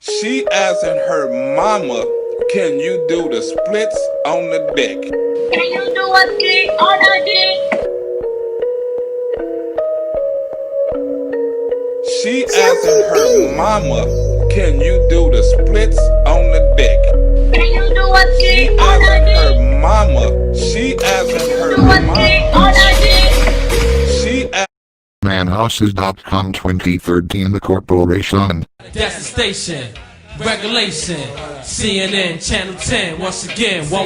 She asking her mama, can you do the splits on the deck? Can you do a kick on the dick? She asking her mama, can you do the splits on the deck? Can you do a She kick on the asking dick? her mama, she asking her Do a kick on mama, the dick? she Manhouses.com 2013 The Corporation. That's the station. Regulation. CNN Channel 10. Once again, walk.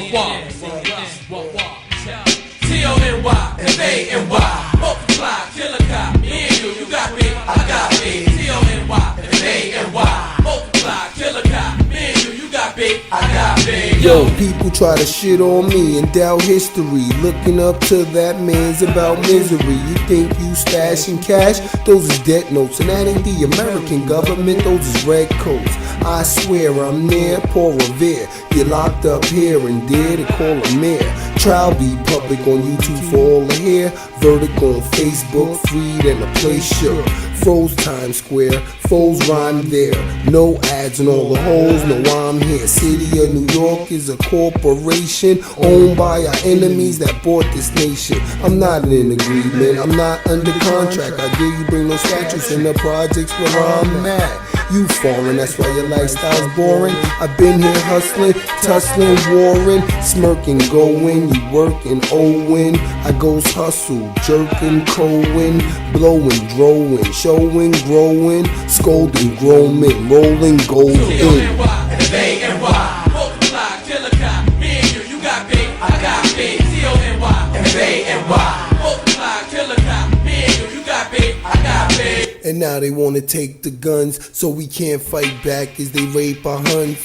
T-O-N-Y, F-A-N-Y. Multiply, kill a cop. Me and you got me, I got me. T-O-N-Y, F-A-N-Y. Multiply, kill a cop. Me and you got me, I got me. Yo, people try to shit on me and doubt history. Looking up to that man's about misery. You think you stashing cash? Those is debt notes, and that ain't the American government. Those is red coats. I swear I'm near Paul Revere. You're locked up here and there to call a mayor. Trial be public on YouTube for all to hear. Verdict on Facebook, freed and the place shook. Froze Times Square, foes rhyme there. No ads in all the holes, no I'm here. City of New York is a corporation owned by our enemies that bought this nation. I'm not in agreement, I'm not under contract. I dare you bring no statutes in the projects where I'm at. You foreign, that's why your lifestyle's boring. I've been here hustling, tussling, warring, smirking, going. You working, owing. I goes hustle, jerking, crowing, blowing, drowing, showing, growing, scolding, grooming, rolling, golden. T-O-N-Y, F-A-N-Y. Multiply, kill a cop. Me and you got me, I got me. T-O-N-Y, F-A-N-Y. Multiply, kill a cop. Me and you got me, I got me. And now they wanna take the guns, so we can't fight back as they rape our huns.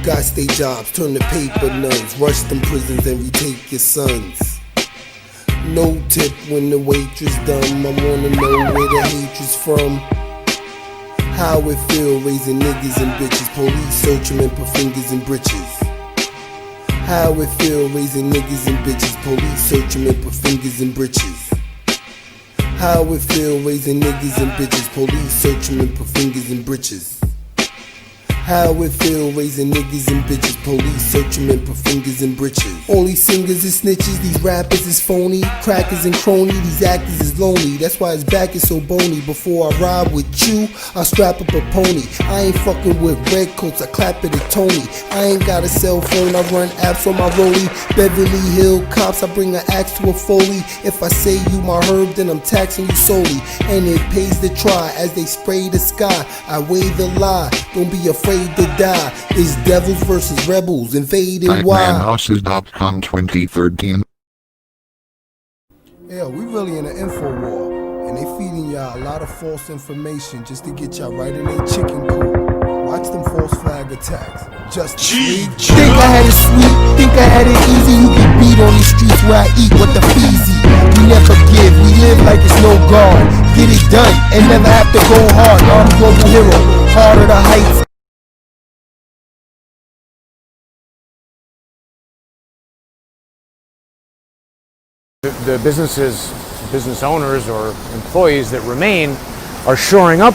Got stay jobs, turn the paper nuns, rush them prisons and retake your sons. No tip when the waitress dumb, I wanna know where the hatred's from. How it feel raising niggas and bitches, police search 'em and put fingers in britches. How it feel raising niggas and bitches, police search 'em and put fingers in britches. How it feel raising niggas and bitches, police search 'em and put fingers in britches. How it feel raising niggas and bitches, police search 'em and put fingers in britches. All these singers is snitches, these rappers is phony, crackers and crony, these actors is lonely. That's why his back is so bony. Before I ride with you, I strap up a pony. I ain't fucking with red coats, I clap it at Tony. I ain't got a cell phone, I run apps on my rollie. Beverly Hill cops, I bring an axe to a Foley. If I say you my herb, then I'm taxing you solely. And it pays to try as they spray the sky. I weigh the lie, don't be afraid to die. It's devils versus rebels, invading wild. Manhouses.com 2013. Yeah, we really in an info war, and they feeding y'all a lot of false information just to get y'all right in their chicken coop. Watch them false flag attacks. Just think I had it sweet, think I had it easy. You get beat on these streets where I eat with the feezy. We never give, we live like it's no guard. Get it done and never have to go hard. I'm a global hero, harder the heights. The business owners or employees that remain are shoring up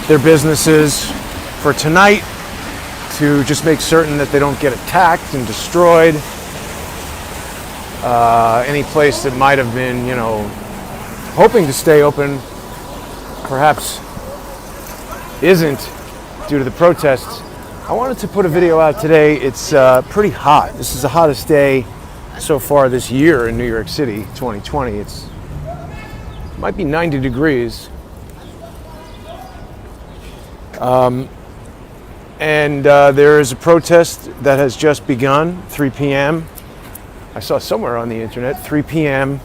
their businesses for tonight to just make certain that they don't get attacked and destroyed. Any place that might have been, hoping to stay open, perhaps isn't due to the protests. I wanted to put a video out today. It's pretty hot. This is the hottest day so far this year in New York City, 2020. It might be 90 degrees. And there is a protest that has just begun, 3 p.m. I saw somewhere on the internet, 3 p.m.,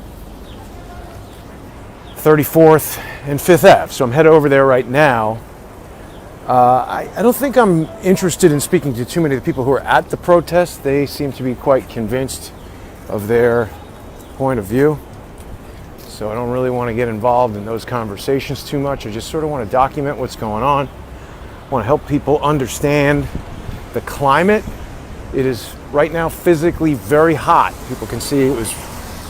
34th and 5th Ave. So I'm headed over there right now. I don't think I'm interested in speaking to too many of the people who are at the protest. They seem to be quite convinced of their point of view. So I don't really want to get involved in those conversations too much. I just sort of want to document what's going on. I want to help people understand the climate. It is right now physically very hot. People can see it was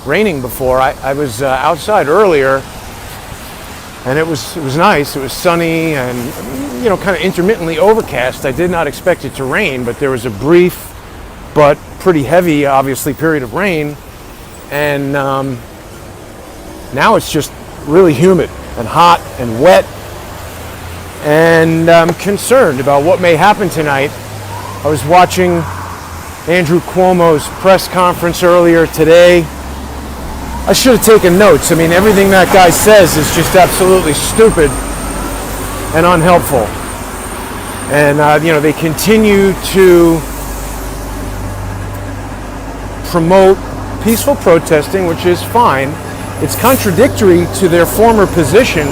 raining before. I was outside earlier And it was nice. It was sunny and, you know, kind of intermittently overcast. I did not expect it to rain, but there was a brief but pretty heavy, obviously, period of rain. And now it's just really humid and hot and wet. And I'm concerned about what may happen tonight. I was watching Andrew Cuomo's press conference earlier today. I should have taken notes. I mean, everything that guy says is just absolutely stupid and unhelpful. And, you know, they continue to promote peaceful protesting, which is fine. It's contradictory to their former position.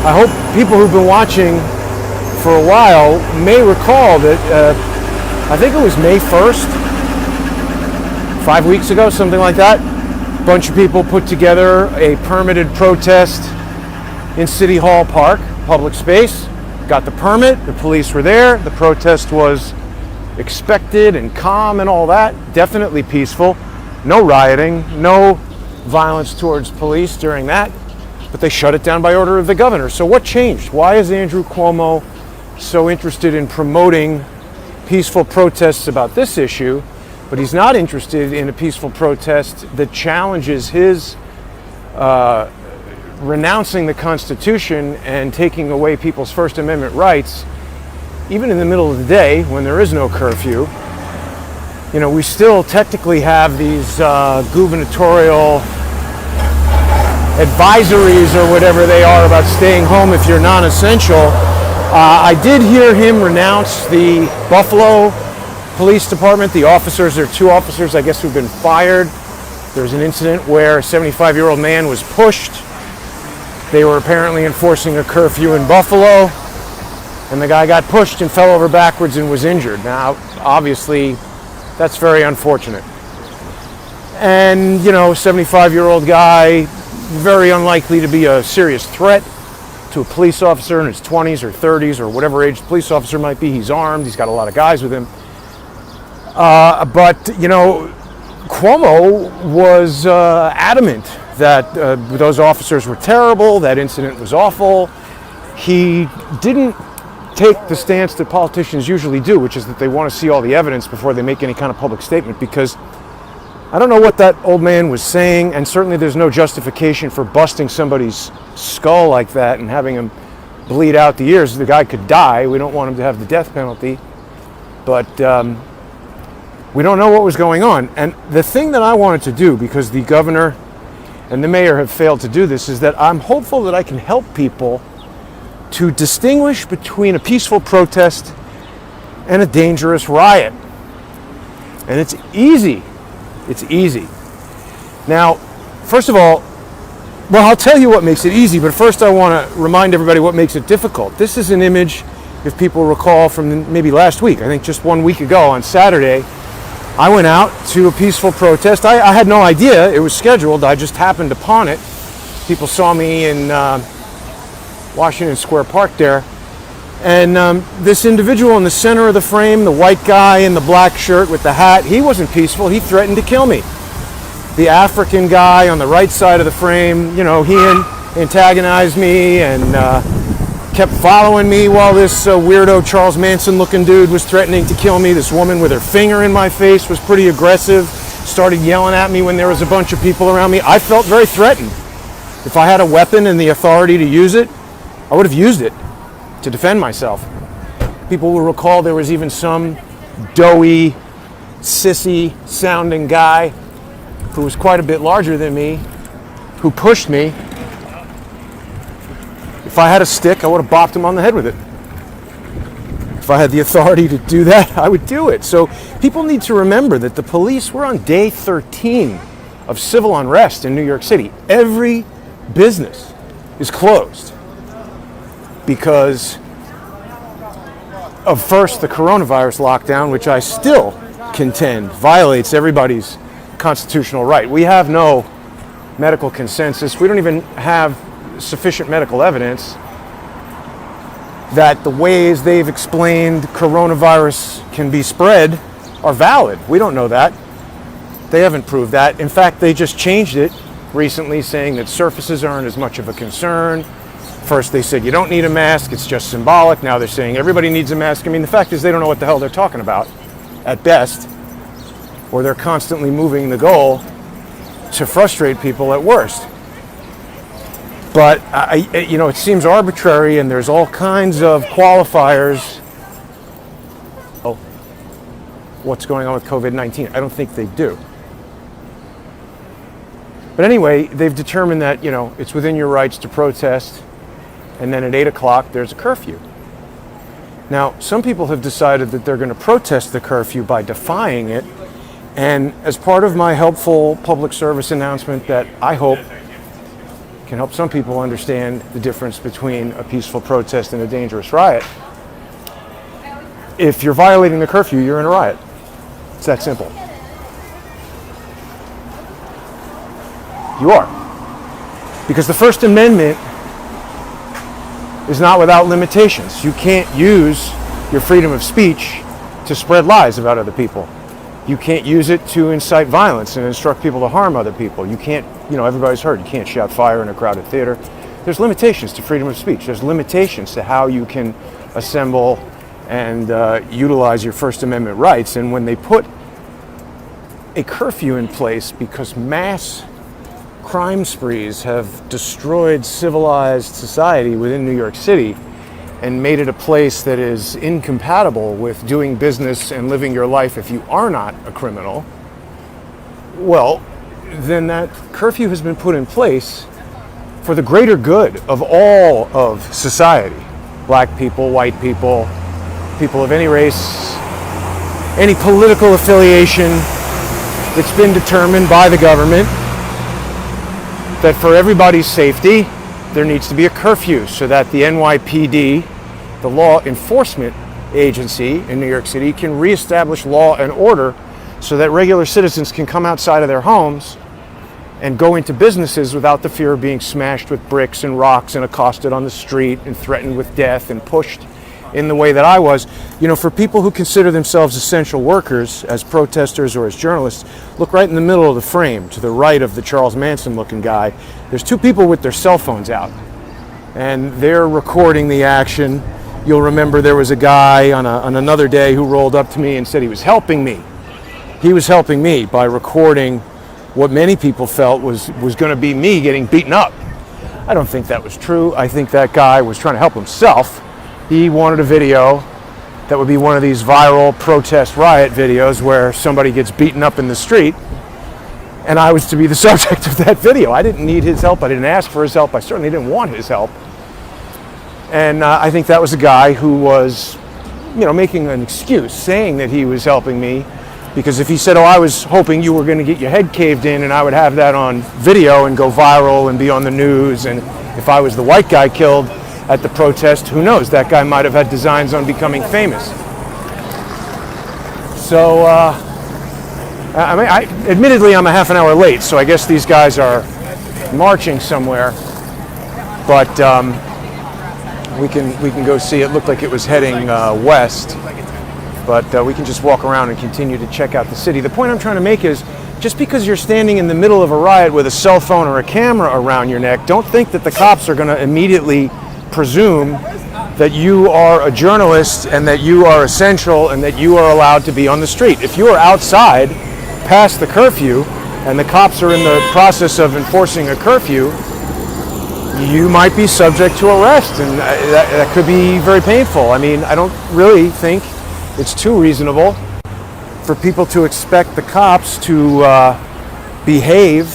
I hope people who've been watching for a while may recall that I think it was May 1st, 5 weeks ago, something like that. A bunch of people put together a permitted protest in City Hall Park, public space. Got the permit, the police were there, the protest was expected and calm and all that, definitely peaceful. No rioting, no violence towards police during that, but they shut it down by order of the governor. So what changed? Why is Andrew Cuomo so interested in promoting peaceful protests about this issue, but he's not interested in a peaceful protest that challenges his renouncing the Constitution and taking away people's First Amendment rights, even in the middle of the day when there is no curfew? You know, we still technically have these gubernatorial advisories or whatever they are about staying home if you're non-essential. I did hear him renounce the Buffalo Police Department. The officers, there are 2 officers, I guess, who've been fired. There was an incident where a 75-year-old man was pushed. They were apparently enforcing a curfew in Buffalo, and the guy got pushed and fell over backwards and was injured. Now, obviously, that's very unfortunate. And, you know, 75-year-old guy, very unlikely to be a serious threat to a police officer in his 20s or 30s or whatever age the police officer might be. He's armed. He's got a lot of guys with him. But, you know, Cuomo was adamant that those officers were terrible, that incident was awful. He didn't take the stance that politicians usually do, which is that they want to see all the evidence before they make any kind of public statement, because I don't know what that old man was saying, and certainly there's no justification for busting somebody's skull like that and having him bleed out the ears. The guy could die. We don't want him to have the death penalty. But we don't know what was going on. And the thing that I wanted to do, because the governor and the mayor have failed to do this, is that I'm hopeful that I can help people to distinguish between a peaceful protest and a dangerous riot. And it's easy. It's easy. Now, first of all, well, I'll tell you what makes it easy, but first I want to remind everybody what makes it difficult. This is an image, if people recall, from maybe last week. I think just 1 week ago on Saturday, I went out to a peaceful protest. I had no idea it was scheduled. I just happened upon it. People saw me in Washington Square Park there. And this individual in the center of the frame, the white guy in the black shirt with the hat, he wasn't peaceful. He threatened to kill me. The African guy on the right side of the frame, you know, he antagonized me and kept following me while this weirdo Charles Manson looking dude was threatening to kill me. This woman with her finger in my face was pretty aggressive, started yelling at me when there was a bunch of people around me. I felt very threatened. If I had a weapon and the authority to use it, I would have used it to defend myself. People will recall there was even some doughy, sissy sounding guy who was quite a bit larger than me, who pushed me. If I had a stick, I would have bopped him on the head with it. If I had the authority to do that, I would do it. So people need to remember that the police were on day 13 of civil unrest in New York City. Every business is closed because of, first, the coronavirus lockdown, which I still contend violates everybody's constitutional right. We have no medical consensus. We don't even have sufficient medical evidence that the ways they've explained coronavirus can be spread are valid. We don't know that. They haven't proved that. In fact, they just changed it recently, saying that surfaces aren't as much of a concern. First they said you don't need a mask, it's just symbolic. Now they're saying everybody needs a mask. I mean, the fact is they don't know what the hell they're talking about at best, or they're constantly moving the goal to frustrate people at worst. But it seems arbitrary, and there's all kinds of qualifiers. Oh, what's going on with COVID-19? I don't think they do. But anyway, they've determined that, it's within your rights to protest, and then at 8 o'clock there's a curfew. Now, some people have decided that they're going to protest the curfew by defying it, and as part of my helpful public service announcement that I hope can help some people understand the difference between a peaceful protest and a dangerous riot, if you're violating the curfew, you're in a riot. It's that simple. You are. Because the First Amendment is not without limitations. You can't use your freedom of speech to spread lies about other people. You can't use it to incite violence and instruct people to harm other people. You can't, everybody's heard, you can't shout fire in a crowded theater. There's limitations to freedom of speech. There's limitations to how you can assemble and utilize your First Amendment rights. And when they put a curfew in place because mass crime sprees have destroyed civilized society within New York City and made it a place that is incompatible with doing business and living your life if you are not a criminal, well, then that curfew has been put in place for the greater good of all of society. Black people, white people, people of any race, any political affiliation that's been determined by the government, that for everybody's safety, there needs to be a curfew so that the NYPD, the law enforcement agency in New York City, can reestablish law and order so that regular citizens can come outside of their homes and go into businesses without the fear of being smashed with bricks and rocks and accosted on the street and threatened with death and pushed in the way that I was. For people who consider themselves essential workers as protesters or as journalists, look right in the middle of the frame to the right of the Charles Manson looking guy. There's two people with their cell phones out and they're recording the action. You'll remember there was a guy on another day who rolled up to me and said he was helping me. He was helping me by recording what many people felt was going to be me getting beaten up. I don't think that was true. I think that guy was trying to help himself. He wanted a video that would be one of these viral protest riot videos where somebody gets beaten up in the street, and I was to be the subject of that video. I didn't need his help. I didn't ask for his help. I certainly didn't want his help. And I think that was a guy who was, making an excuse, saying that he was helping me, because if he said, I was hoping you were going to get your head caved in and I would have that on video and go viral and be on the news, and if I was the white guy killed at the protest, who knows, that guy might have had designs on becoming famous. So, admittedly, I'm a half an hour late, so I guess these guys are marching somewhere, but we can go see. It looked like it was heading west, but we can just walk around and continue to check out the city. The point I'm trying to make is, just because you're standing in the middle of a riot with a cell phone or a camera around your neck, don't think that the cops are going to immediately presume that you are a journalist and that you are essential and that you are allowed to be on the street. If you are outside past the curfew and the cops are in the process of enforcing a curfew, you might be subject to arrest, and that could be very painful. I mean, I don't really think it's too reasonable for people to expect the cops to behave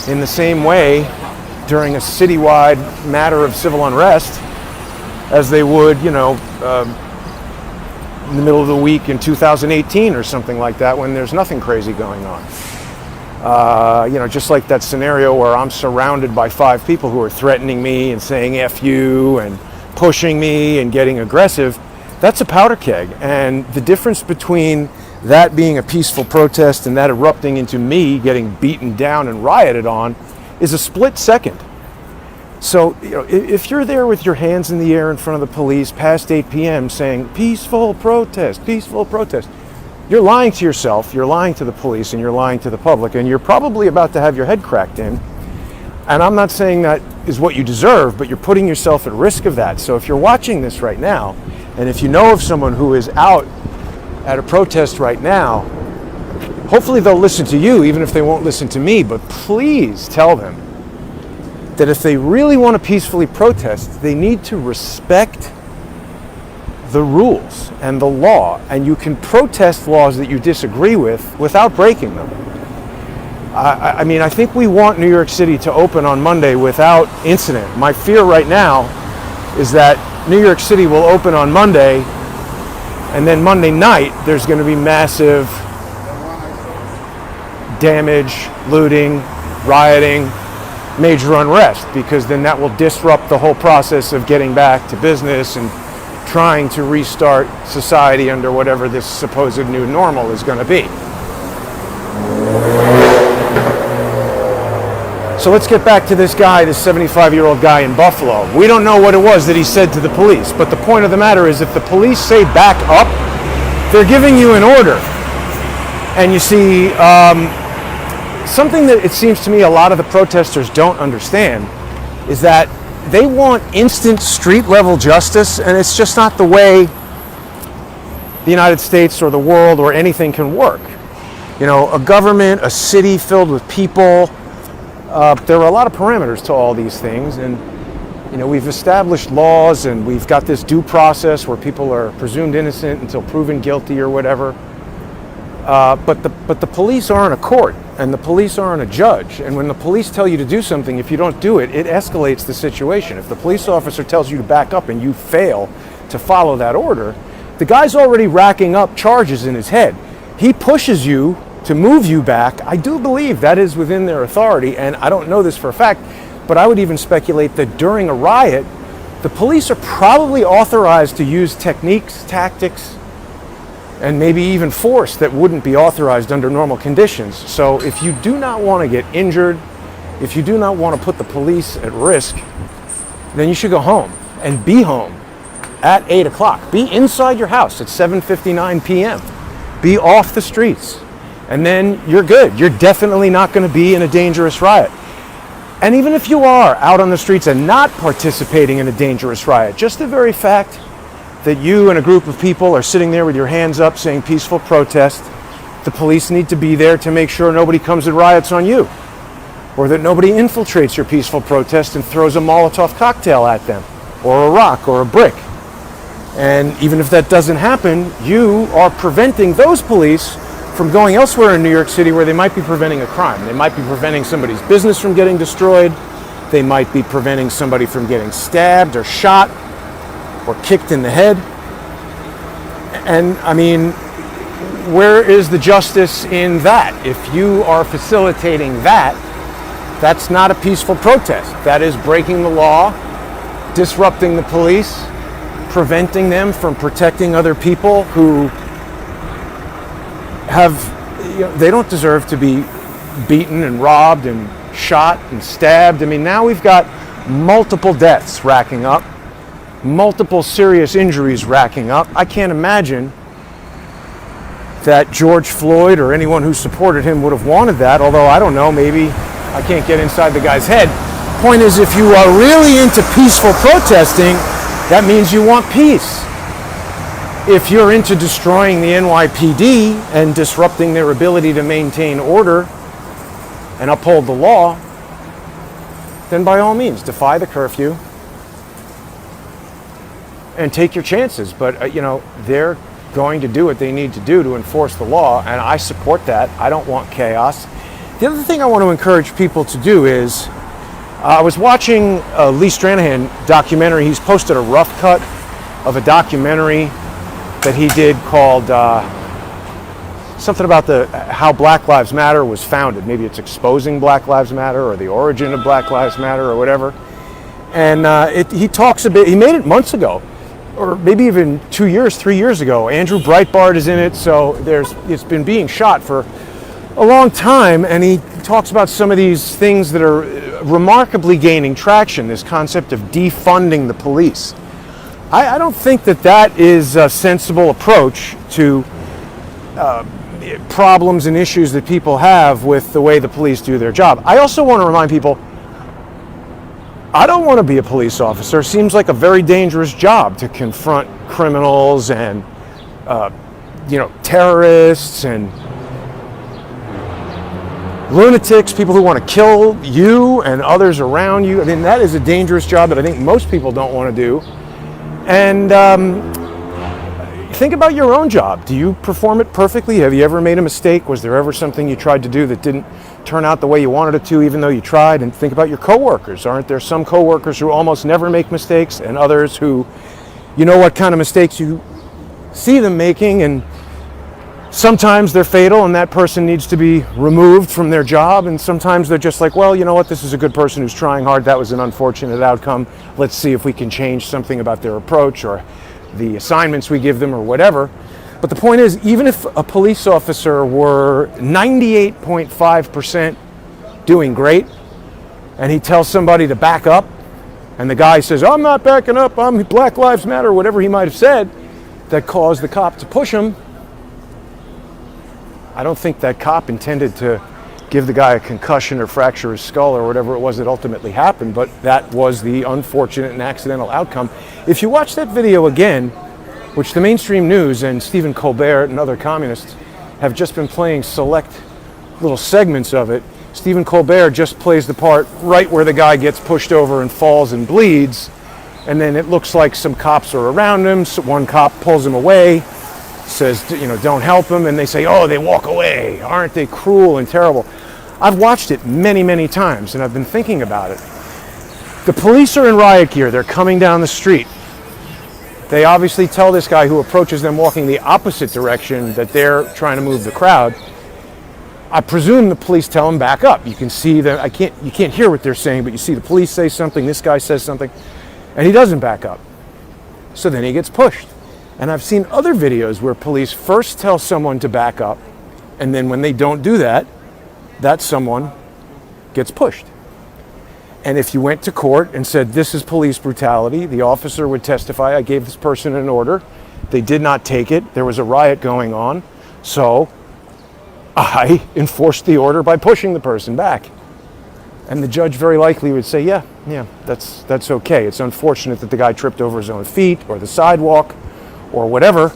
in the same way during a citywide matter of civil unrest as they would, in the middle of the week in 2018 or something like that, when there's nothing crazy going on. Just like that scenario where I'm surrounded by 5 people who are threatening me and saying F you and pushing me and getting aggressive, that's a powder keg. And the difference between that being a peaceful protest and that erupting into me getting beaten down and rioted on is a split second. So, if you're there with your hands in the air in front of the police past 8 p.m. saying peaceful protest, you're lying to yourself, you're lying to the police, and you're lying to the public, and you're probably about to have your head cracked in. And I'm not saying that is what you deserve, but you're putting yourself at risk of that. So if you're watching this right now, and if you know of someone who is out at a protest right now, hopefully they'll listen to you, even if they won't listen to me, but please tell them that if they really want to peacefully protest, they need to respect the rules and the law, and you can protest laws that you disagree with without breaking them. I mean, I think we want New York City to open on Monday without incident. My fear right now is that New York City will open on Monday, and then Monday night there's going to be massive damage, looting, rioting, major unrest, because then that will disrupt the whole process of getting back to business and trying to restart society under whatever this supposed new normal is going to be. So let's get back to this guy, this 75-year-old guy in Buffalo. We don't know what it was that he said to the police, but the point of the matter is if the police say back up, they're giving you an order. And you see, something that it seems to me a lot of the protesters don't understand is that they want instant street-level justice, and it's just not the way the United States or the world or anything can work. You know, a government, a city filled with people, there are a lot of parameters to all these things, and you know, we've established laws and we've got this due process where people are presumed innocent until proven guilty or whatever. But the police aren't a court, and the police aren't a judge. And when the police tell you to do something, if you don't do it, it escalates the situation. If the police officer tells you to back up and you fail to follow that order, the guy's already racking up charges in his head. He pushes you to move you back. I do believe that is within their authority, and I don't know this for a fact, but I would even speculate that during a riot, the police are probably authorized to use techniques, tactics, and maybe even force that wouldn't be authorized under normal conditions. So if you do not want to get injured, if you do not want to put the police at risk, then you should go home and be home at 8 o'clock. Be inside your house at 7:59 p.m. Be off the streets. And then you're good. You're definitely not going to be in a dangerous riot. And even if you are out on the streets and not participating in a dangerous riot, just the very fact that you and a group of people are sitting there with your hands up saying peaceful protest, the police need to be there to make sure nobody comes and riots on you, or that nobody infiltrates your peaceful protest and throws a Molotov cocktail at them, or a rock, or a brick. And even if that doesn't happen, you are preventing those police from going elsewhere in New York City where they might be preventing a crime. They might be preventing somebody's business from getting destroyed. They might be preventing somebody from getting stabbed or shot or kicked in the head. And I mean, where is the justice in that? If you are facilitating that, that's not a peaceful protest. That is breaking the law, disrupting the police, preventing them from protecting other people who have, you know, they don't deserve to be beaten and robbed and shot and stabbed. I mean, now we've got multiple deaths racking up, multiple serious injuries racking up. I can't imagine that George Floyd or anyone who supported him would have wanted that, although I don't know, maybe I can't get inside the guy's head. Point is, if you are really into peaceful protesting, that means you want peace. If you're into destroying the NYPD and disrupting their ability to maintain order and uphold the law, then by all means, defy the curfew and take your chances. But, you know, they're going to do what they need to do to enforce the law, and I support that. I don't want chaos. The other thing I want to encourage people to do is, I was watching a Lee Stranahan documentary. He's posted a rough cut of a documentary that he did called something about how Black Lives Matter was founded. Maybe it's exposing Black Lives Matter or the origin of Black Lives Matter or whatever. And he talks a bit, he made it months ago, or maybe even 2 years, 3 years ago. Andrew Breitbart is in it, so it's been being shot for a long time, and he talks about some of these things that are remarkably gaining traction, this concept of defunding the police. I don't think that is a sensible approach to problems and issues that people have with the way the police do their job. I also want to remind people, I don't want to be a police officer. It seems like a very dangerous job to confront criminals and, terrorists and lunatics, people who want to kill you and others around you. I mean, that is a dangerous job that I think most people don't want to do. And think about your own job. Do you perform it perfectly? Have you ever made a mistake? Was there ever something you tried to do that didn't turn out the way you wanted it to, even though you tried? And think about your coworkers. Aren't there some coworkers who almost never make mistakes, and others who, you know what kind of mistakes you see them making, and sometimes they're fatal and that person needs to be removed from their job, and sometimes they're just like, well, you know what, this is a good person who's trying hard, that was an unfortunate outcome, let's see if we can change something about their approach or the assignments we give them or whatever. But the point is, even if a police officer were 98.5% doing great and he tells somebody to back up and the guy says, I'm not backing up, I'm Black Lives Matter, whatever he might have said, that caused the cop to push him, I don't think that cop intended to give the guy a concussion or fracture his skull or whatever it was that ultimately happened, but that was the unfortunate and accidental outcome. If you watch that video again, which the mainstream news and Stephen Colbert and other communists have just been playing select little segments of it, Stephen Colbert just plays the part right where the guy gets pushed over and falls and bleeds, and then it looks like some cops are around him, so one cop pulls him away, says, don't help him, and they say, oh, they walk away. Aren't they cruel and terrible? I've watched it many, many times, and I've been thinking about it. The police are in riot gear. They're coming down the street. They obviously tell this guy who approaches them walking the opposite direction that they're trying to move the crowd. I presume the police tell him back up. You can see them. You can't hear what they're saying, but you see the police say something, this guy says something, and he doesn't back up. So then he gets pushed. And I've seen other videos where police first tell someone to back up, and then when they don't do that, that someone gets pushed. And if you went to court and said, this is police brutality, the officer would testify, I gave this person an order, they did not take it, there was a riot going on, so I enforced the order by pushing the person back. And the judge very likely would say, yeah, that's okay. It's unfortunate that the guy tripped over his own feet or the sidewalk or whatever,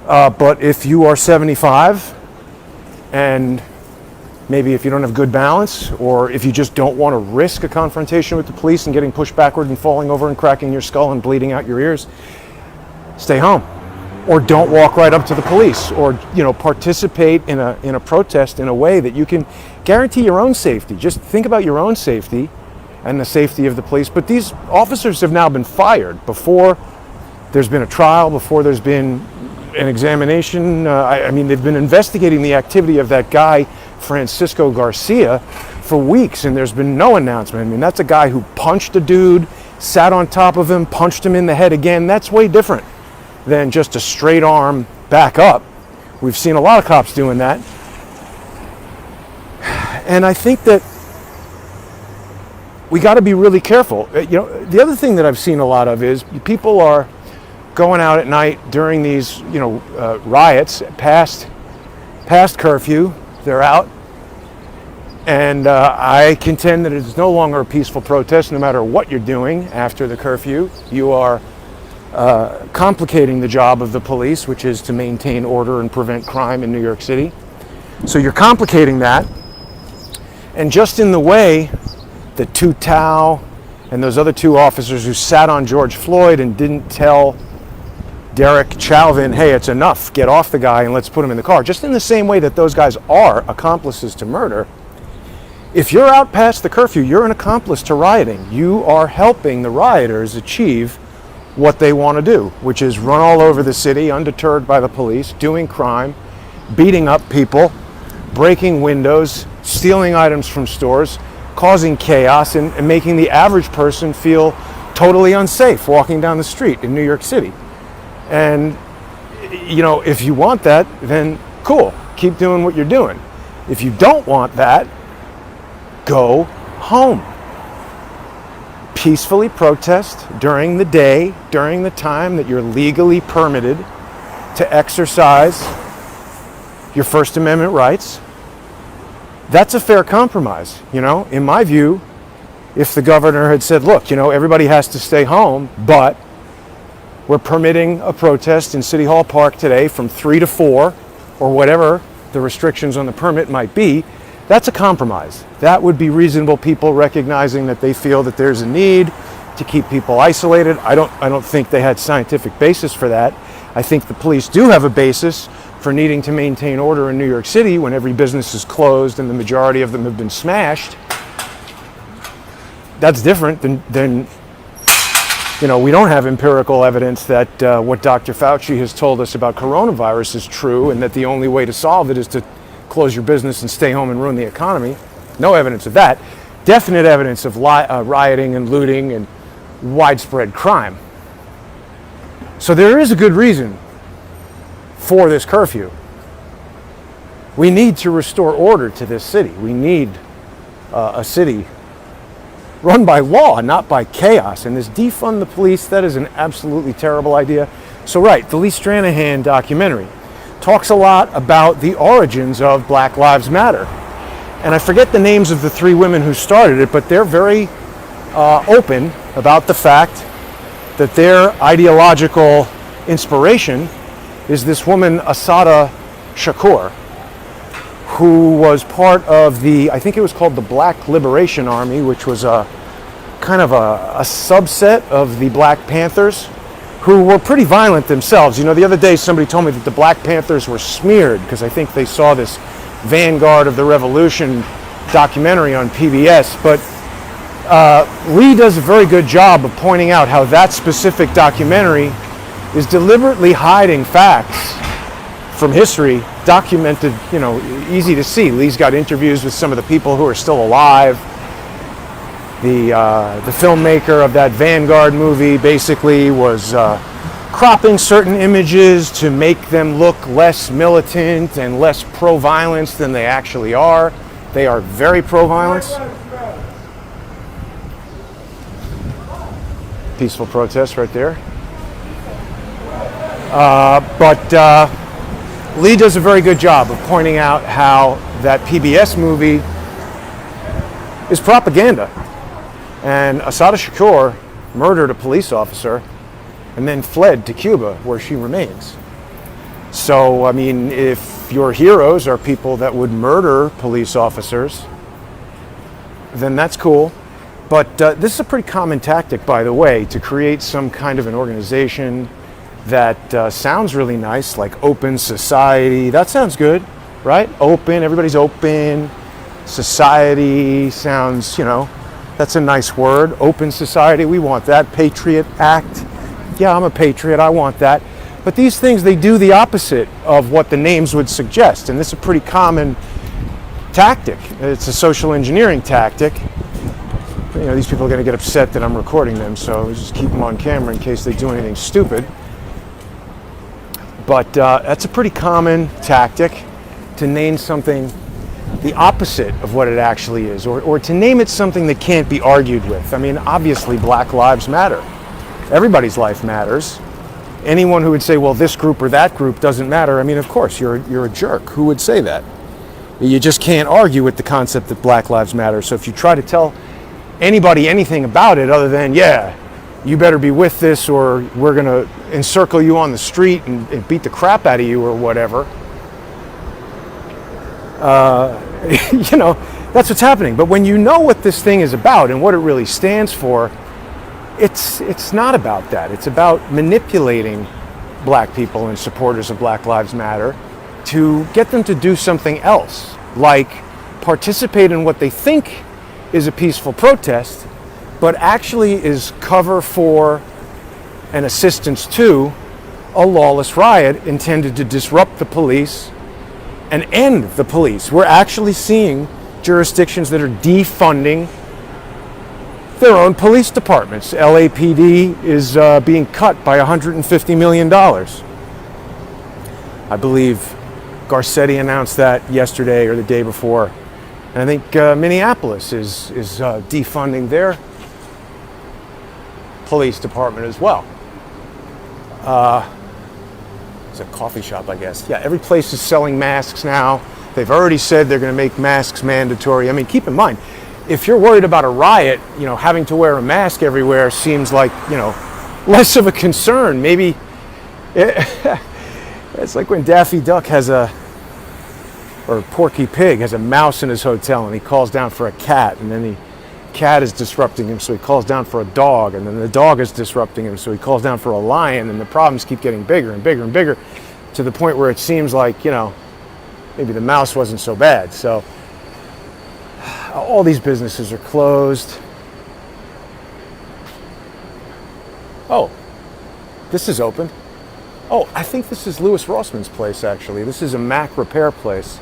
but if you are 75 and maybe if you don't have good balance, or if you just don't want to risk a confrontation with the police and getting pushed backward and falling over and cracking your skull and bleeding out your ears, stay home. Or don't walk right up to the police, or participate in a protest in a way that you can guarantee your own safety. Just think about your own safety and the safety of the police. But these officers have now been fired before there's been a trial, before there's been an examination. They've been investigating the activity of that guy, Francisco Garcia, for weeks, and there's been no announcement. I mean, that's a guy who punched a dude, sat on top of him, punched him in the head again. That's way different than just a straight arm back up. We've seen a lot of cops doing that. And I think that we got to be really careful. The other thing that I've seen a lot of is people are going out at night during these, riots past curfew. They're out, and I contend that it is no longer a peaceful protest. No matter what you're doing after the curfew, you are complicating the job of the police, which is to maintain order and prevent crime in New York City. So you're complicating that, and just in the way that Tou Thao and those other two officers who sat on George Floyd and didn't tell Derek Chauvin, hey, it's enough, get off the guy and let's put him in the car. Just in the same way that those guys are accomplices to murder, if you're out past the curfew, you're an accomplice to rioting. You are helping the rioters achieve what they want to do, which is run all over the city undeterred by the police, doing crime, beating up people, breaking windows, stealing items from stores, causing chaos, and making the average person feel totally unsafe walking down the street in New York City. And, if you want that, then cool, keep doing what you're doing. If you don't want that, go home. Peacefully protest during the day, during the time that you're legally permitted to exercise your First Amendment rights. That's a fair compromise. In my view, if the governor had said, look, everybody has to stay home, but we're permitting a protest in City Hall Park today from 3 to 4, or whatever the restrictions on the permit might be. That's a compromise. That would be reasonable people recognizing that they feel that there's a need to keep people isolated. I don't think they had scientific basis for that. I think the police do have a basis for needing to maintain order in New York City when every business is closed and the majority of them have been smashed. That's different than we don't have empirical evidence that what Dr. Fauci has told us about coronavirus is true, and that the only way to solve it is to close your business and stay home and ruin the economy. No evidence of that. Definite evidence of rioting and looting and widespread crime. So there is a good reason for this curfew. We need to restore order to this city. We need a city run by law, not by chaos. And this defund the police, that is an absolutely terrible idea. So right, the Lee Stranahan documentary talks a lot about the origins of Black Lives Matter. And I forget the names of the 3 women who started it, but they're very open about the fact that their ideological inspiration is this woman, Assata Shakur, who was part of I think it was called the Black Liberation Army, which was a kind of a subset of the Black Panthers, who were pretty violent themselves. The other day somebody told me that the Black Panthers were smeared because I think they saw this Vanguard of the Revolution documentary on PBS. But Lee does a very good job of pointing out how that specific documentary is deliberately hiding facts from history, documented, easy to see. Lee's got interviews with some of the people who are still alive. The filmmaker of that Vanguard movie basically was cropping certain images to make them look less militant and less pro-violence than they actually are. They are very pro-violence. Peaceful protest right there. But Lee does a very good job of pointing out how that PBS movie is propaganda. And Assata Shakur murdered a police officer and then fled to Cuba, where she remains. So, if your heroes are people that would murder police officers, then that's cool. But this is a pretty common tactic, by the way, to create some kind of an organization that sounds really nice, like open society. That sounds good, right? Open, everybody's open. Society sounds, that's a nice word. Open society, we want that. Patriot Act. Yeah, I'm a patriot, I want that. But these things, they do the opposite of what the names would suggest. And this is a pretty common tactic. It's a social engineering tactic. These people are going to get upset that I'm recording them, so I'll just keep them on camera in case they do anything stupid. But that's a pretty common tactic, to name something the opposite of what it actually is, or to name it something that can't be argued with. Obviously Black Lives Matter. Everybody's life matters. Anyone who would say, well, this group or that group doesn't matter, of course, you're a jerk. Who would say that? You just can't argue with the concept that Black Lives Matter. So if you try to tell anybody anything about it other than, yeah, you better be with this or we're going to encircle you on the street and beat the crap out of you or whatever, that's what's happening. But when you know what this thing is about and what it really stands for, it's not about that. It's about manipulating Black people and supporters of Black Lives Matter to get them to do something else, like participate in what they think is a peaceful protest, but actually is cover for and assistance to a lawless riot intended to disrupt the police and end the police. We're actually seeing jurisdictions that are defunding their own police departments. LAPD is being cut by $150 million. I believe Garcetti announced that yesterday or the day before. And I think Minneapolis is defunding their police department as well. It's a coffee shop, I guess. Yeah, every place is selling masks now. They've already said they're going to make masks mandatory. Keep in mind, if you're worried about a riot, having to wear a mask everywhere seems like, less of a concern. Maybe it's like when Daffy Duck or Porky Pig has a mouse in his hotel and he calls down for a cat, and then the cat is disrupting him, so he calls down for a dog, and then the dog is disrupting him, so he calls down for a lion, and the problems keep getting bigger and bigger and bigger to the point where it seems like, maybe the mouse wasn't so bad. So all these businesses are closed. Oh, this is open. Oh, I think this is Louis Rossman's place, actually. This is a Mac repair place.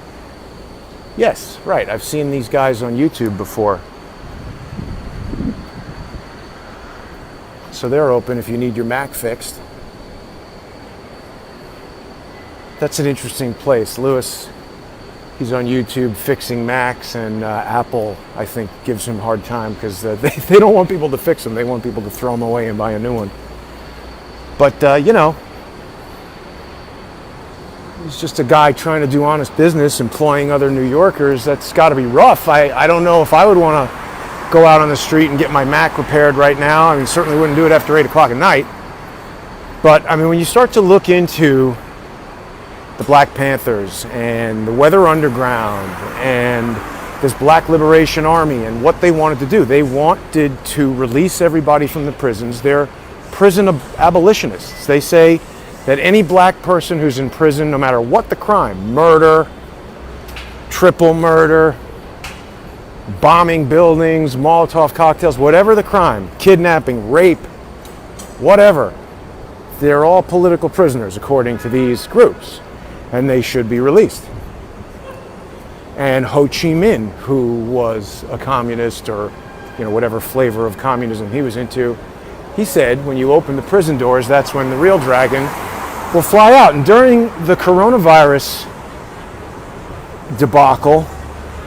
Yes, right. I've seen these guys on YouTube before. So they're open if you need your Mac fixed. That's an interesting place. Louis, he's on YouTube fixing Macs, and Apple, I think, gives him a hard time because they don't want people to fix them. They want people to throw them away and buy a new one. But, he's just a guy trying to do honest business, employing other New Yorkers. That's got to be rough. I don't know if I would want to go out on the street and get my Mac repaired right now. I mean, certainly wouldn't do it after 8 o'clock at night. But, I mean, when you start to look into the Black Panthers and the Weather Underground and this Black Liberation Army and what they wanted to do, they wanted to release everybody from the prisons. They're prison abolitionists. They say that any black person who's in prison, no matter what the crime, murder, triple murder, bombing buildings, Molotov cocktails, whatever the crime, kidnapping, rape, whatever, they're all political prisoners according to these groups, and they should be released. And Ho Chi Minh, who was a communist, or whatever flavor of communism he was into, he said when you open the prison doors, that's when the real dragon will fly out. And during the coronavirus debacle,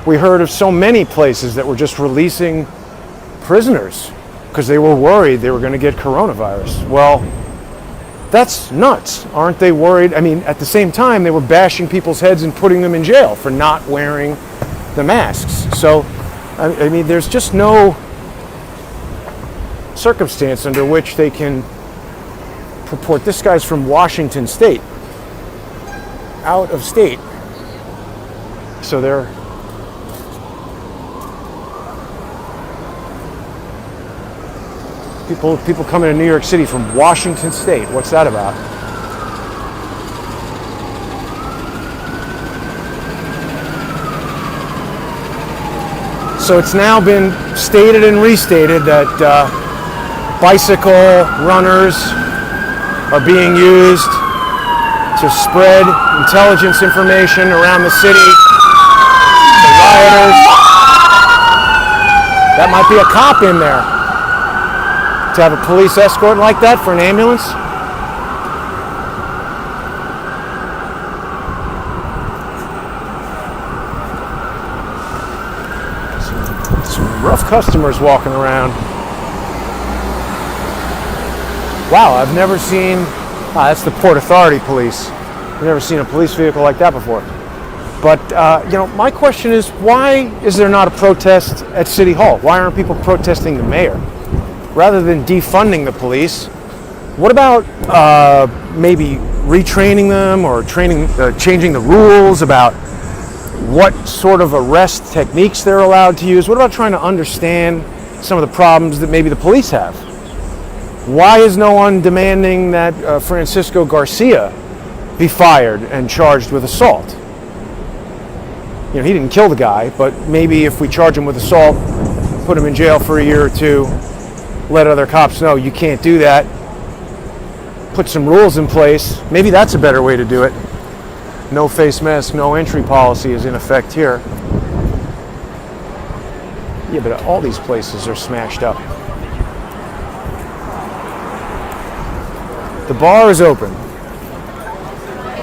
we heard of so many places that were just releasing prisoners because they were worried they were going to get coronavirus. Well, that's nuts. Aren't they worried? I mean, at the same time, they were bashing people's heads and putting them in jail for not wearing the masks. So, I mean, there's just no circumstance under which they can purport. This guy's from Washington State, out of state. So they're people coming to New York City from Washington State. What's that about? So it's now been stated and restated that bicycle runners are being used to spread intelligence information around the city. The rioters. That might be a cop in there. To have a police escort like that for an ambulance? Some rough customers walking around. Wow, I've never seen, that's the Port Authority police. I've never seen a police vehicle like that before. But, my question is, why is there not a protest at City Hall? Why aren't people protesting the mayor? Rather than defunding the police, what about maybe retraining them or changing the rules about what sort of arrest techniques they're allowed to use? What about trying to understand some of the problems that maybe the police have? Why is no one demanding that Francisco Garcia be fired and charged with assault? He didn't kill the guy, but maybe if we charge him with assault, put him in jail for a year or two, let other cops know you can't do that, put some rules in place. Maybe that's a better way to do it. No face mask, no entry policy is in effect here. Yeah, but all these places are smashed up. The bar is open.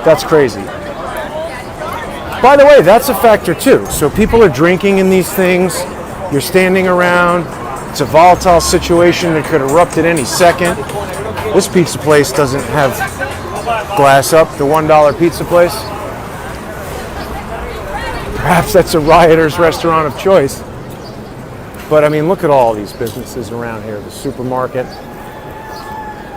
That's crazy. By the way, that's a factor too. So people are drinking in these things. You're standing around. It's a volatile situation that could erupt at any second. This pizza place doesn't have glass up, the $1 pizza place. Perhaps that's a rioter's restaurant of choice. But I mean, look at all these businesses around here, the supermarket.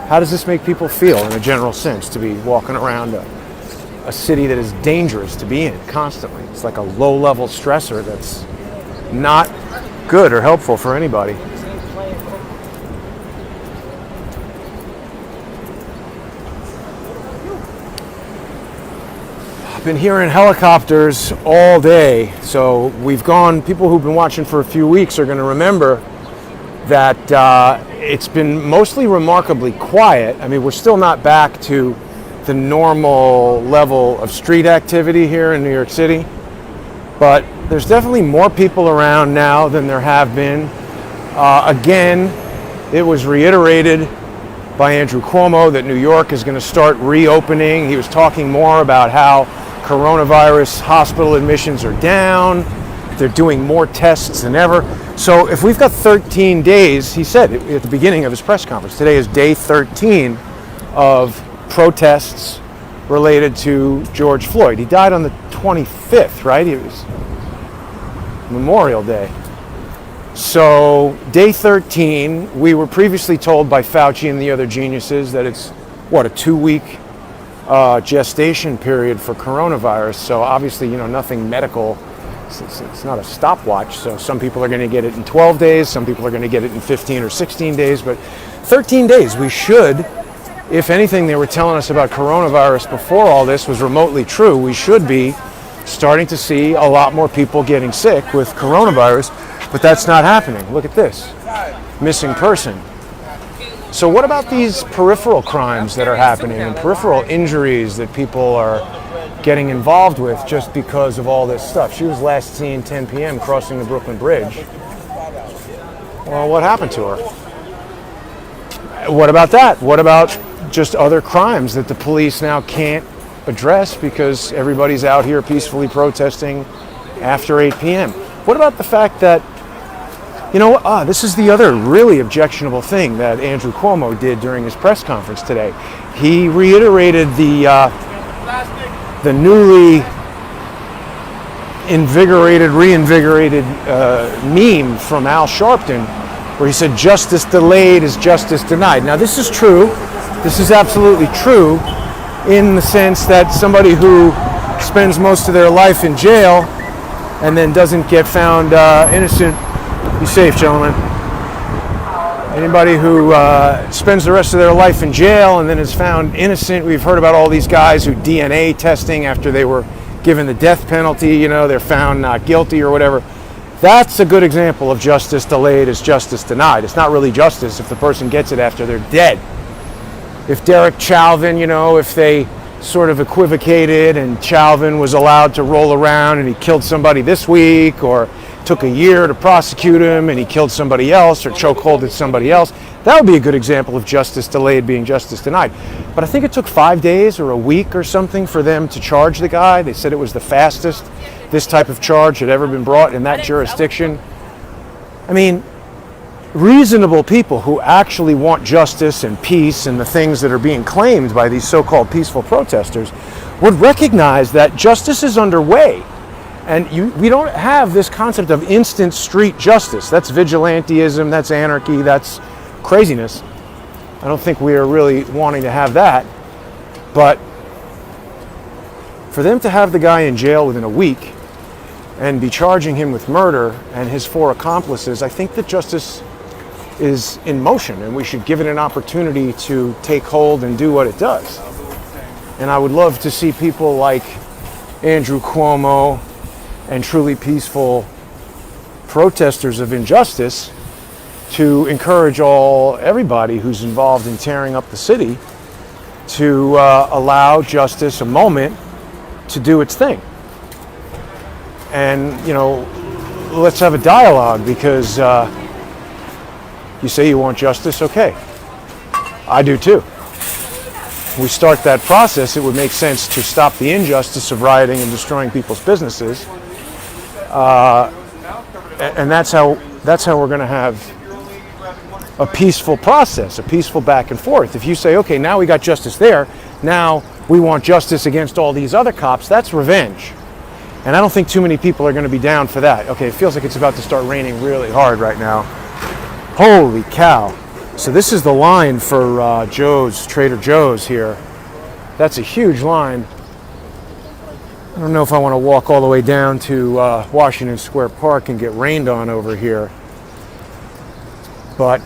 How does this make people feel in a general sense to be walking around a city that is dangerous to be in constantly? It's like a low-level stressor that's not good or helpful for anybody. I've been hearing helicopters all day, so we've gone, people who've been watching for a few weeks are going to remember that it's been mostly remarkably quiet. I mean, we're still not back to the normal level of street activity here in New York City, but there's definitely more people around now than there have been. Again, it was reiterated by Andrew Cuomo that New York is going to start reopening. He was talking more about how coronavirus hospital admissions are down. They're doing more tests than ever. So if we've got 13 days, he said at the beginning of his press conference, today is day 13 of protests related to George Floyd. He died on the 25th, right? It was Memorial Day. So day 13, we were previously told by Fauci and the other geniuses that it's, what, a 2-week gestation period for coronavirus. So obviously, nothing medical. It's not a stopwatch. So some people are going to get it in 12 days. Some people are going to get it in 15 or 16 days. But 13 days, we should, if anything they were telling us about coronavirus before all this was remotely true, we should be starting to see a lot more people getting sick with coronavirus. But that's not happening. Look at this. Missing person. So what about these peripheral crimes that are happening and peripheral injuries that people are getting involved with just because of all this stuff? She was last seen 10 p.m. crossing the Brooklyn Bridge. Well, what happened to her? What about that? What about just other crimes that the police now can't address because everybody's out here peacefully protesting after 8 p.m.? What about the fact that, this is the other really objectionable thing that Andrew Cuomo did during his press conference today. He reiterated the newly reinvigorated meme from Al Sharpton, where he said, "Justice delayed is justice denied." Now, this is true. This is absolutely true in the sense that somebody who spends most of their life in jail and then doesn't get found innocent. Be safe, gentlemen. Anybody who spends the rest of their life in jail and then is found innocent, we've heard about all these guys who DNA testing after they were given the death penalty, they're found not guilty or whatever. That's a good example of justice delayed is justice denied. It's not really justice if the person gets it after they're dead. If Derek Chauvin, if they sort of equivocated and Chauvin was allowed to roll around and he killed somebody this week, or took a year to prosecute him and he killed somebody else or chokeholded somebody else, that would be a good example of justice delayed being justice denied. But I think it took 5 days or a week or something for them to charge the guy. They said it was the fastest this type of charge had ever been brought in that jurisdiction. I mean, reasonable people who actually want justice and peace and the things that are being claimed by these so-called peaceful protesters would recognize that justice is underway. And we don't have this concept of instant street justice. That's vigilantism, that's anarchy, that's craziness. I don't think we are really wanting to have that. But for them to have the guy in jail within a week and be charging him with murder and his 4 accomplices, I think that justice is in motion and we should give it an opportunity to take hold and do what it does. And I would love to see people like Andrew Cuomo and truly peaceful protesters of injustice to encourage everybody who's involved in tearing up the city to allow justice a moment to do its thing. And, let's have a dialogue because you say you want justice, okay. I do too. We start that process, it would make sense to stop the injustice of rioting and destroying people's businesses. And that's how we're going to have a peaceful process, a peaceful back and forth. If you say, okay, now we got justice there, now we want justice against all these other cops, that's revenge. And I don't think too many people are going to be down for that. Okay, it feels like it's about to start raining really hard right now. Holy cow. So this is the line for Trader Joe's here. That's a huge line. I don't know if I want to walk all the way down to Washington Square Park and get rained on over here. But,